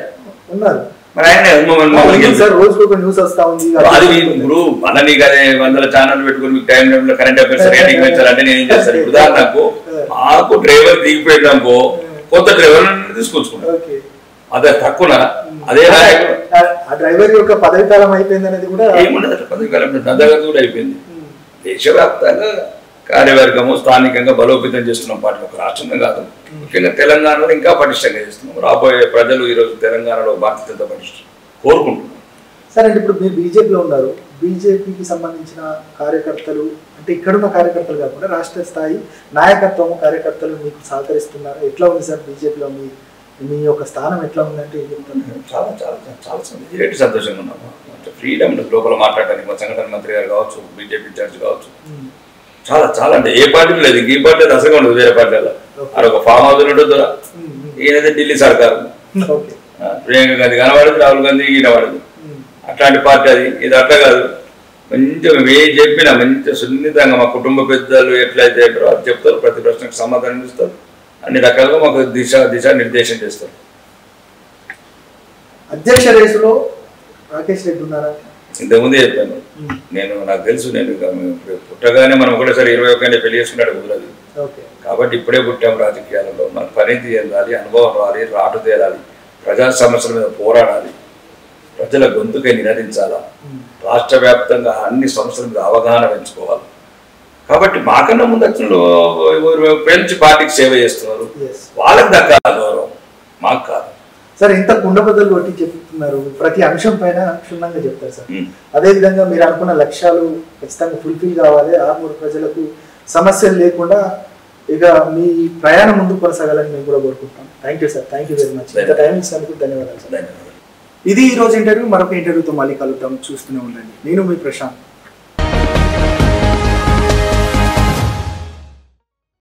ఉన్నారు. మరి ఆయన రోజుకు ఒక న్యూస్ వస్తా ఉంది. అది ఇప్పుడు మళ్ళీ నీకు అదే 100 ఛానల్ పెట్టుకుని మీకు టైం టైంలో కరెంట్ అఫైర్స్ రేటింగ్ పెంచాలంటే నేను ఏం చేస్తాను? ఇప్పుడు ఉదాహరణకు మాకు డ్రైవర్ దిగిపోయినాకో కొత్త డ్రైవర్ తీసుకొచ్చుకున్నాను, అదే తక్కువ అదే ఆ డ్రైవర్ యొక్క పదవి కాలం అయిపోయింది అనేది కూడా ఏముండదు. పదవి కాలం దందాగా కూడా అయిపోయింది. దేశవ్యాప్తంగా కార్యవర్గము స్థానికంగా బలోపేతం చేస్తున్నాం. పార్టీ ఒక రాష్ట్రంలో కాదు, ముఖ్యంగా తెలంగాణలో ఇంకా పటిష్టంగా చేస్తున్నాం. రాబోయే ప్రజలు ఈరోజు తెలంగాణలో భారతీయ జనతా పార్టీ కోరుకుంటున్నారు. సరే, అంటే ఇప్పుడు మీరు బీజేపీలో ఉన్నారు. బీజేపీకి సంబంధించిన కార్యకర్తలు అంటే ఇక్కడున్న కార్యకర్తలు కాకుండా రాష్ట్ర స్థాయి నాయకత్వం కార్యకర్తలు మీకు సహకరిస్తున్నారు. ఎట్లా ఉంది సార్ బీజేపీలో మీ యొక్క స్థానం ఎట్లా ఉందంటే ఏం చెప్తాను? చాలా చాలా చాలా సంతోషంగా ఉన్నాము. అంటే ఫ్రీడమ్ లోపల మాట్లాడడానికి మా సంఘటన మంత్రి గారు కావచ్చు, బీజేపీ ఇన్ఛార్జ్ కావచ్చు, చాలా చాలా అంటే ఏ పార్టీలో లేదు, ఈ పార్టీ అసలు ఉండదు. వేరే పార్టీలో అది ఒక ఫామ్ హౌస్ ఉంటుంది. ఈయనైతే ఢిల్లీ సర్కారు, ప్రియాంక గాంధీ కనబడదు, రాహుల్ గాంధీ కనబడదు. అట్లాంటి పార్టీ అది. ఇది అట్లా కాదు, మంచిగా మేము ఏం చెప్పినా మంచిగా సున్నితంగా మా కుటుంబ పెద్దలు ఎట్లయితే అది చెప్తారు, ప్రతి ప్రశ్నకు సమాధానం ఇస్తారు, అన్ని రకాలుగా మాకు దిశ నిర్దేశం చేస్తారు. అధ్యక్ష రేసులో రాకేష్ రెడ్డి ఉన్నారా? ఇంతకుముందే చెప్పాను నేను, నాకు తెలుసు. నేను పుట్టగానే మనం ఒకటేసారి 21 పెళ్లి చేసుకున్నాడు కుదరదు. కాబట్టి ఇప్పుడే పుట్టాము రాజకీయాలలో. మన పరిణితి చెందాలి, అనుభవం రావాలి, రాటు తేలాలి, ప్రజా సమస్యల మీద పోరాడాలి, ప్రజల గొంతుకై నినదించాలా, రాష్ట్ర వ్యాప్తంగా అన్ని సమస్యల మీద అవగాహన పెంచుకోవాలి. కాబట్టి మాకన్నా ముందు వచ్చిన ఫ్రెంచ్ పార్టీకి సేవ చేస్తున్నారు, వాళ్ళకి దక్కాలి గౌరవం, మాకు కాదు. సార్ ఇంత కుండబద్దలు కొట్టి చెప్తున్నారు, ప్రతి అంశం పైన క్షుణ్ణంగా చెప్తారు సార్. అదే విధంగా మీరు అనుకున్న లక్ష్యాలు ఖచ్చితంగా ఫుల్ఫిల్ కావాలి, ఆర్మూర్ ప్రజలకు సమస్యలు లేకుండా ఇక మీ ప్రయాణం ముందు కొనసాగాలని మేము కూడా కోరుకుంటాం. Thank you sir, thank you very much. ఇంత టైం ఇచ్చినందుకు ధన్యవాదాలు సార్. ఇది ఈ రోజు ఇంటర్వ్యూ. మరొక ఇంటర్వ్యూతో మళ్ళీ కలుద్దాం. చూస్తూనే ఉండండి. నేను మీ ప్రశాంత్.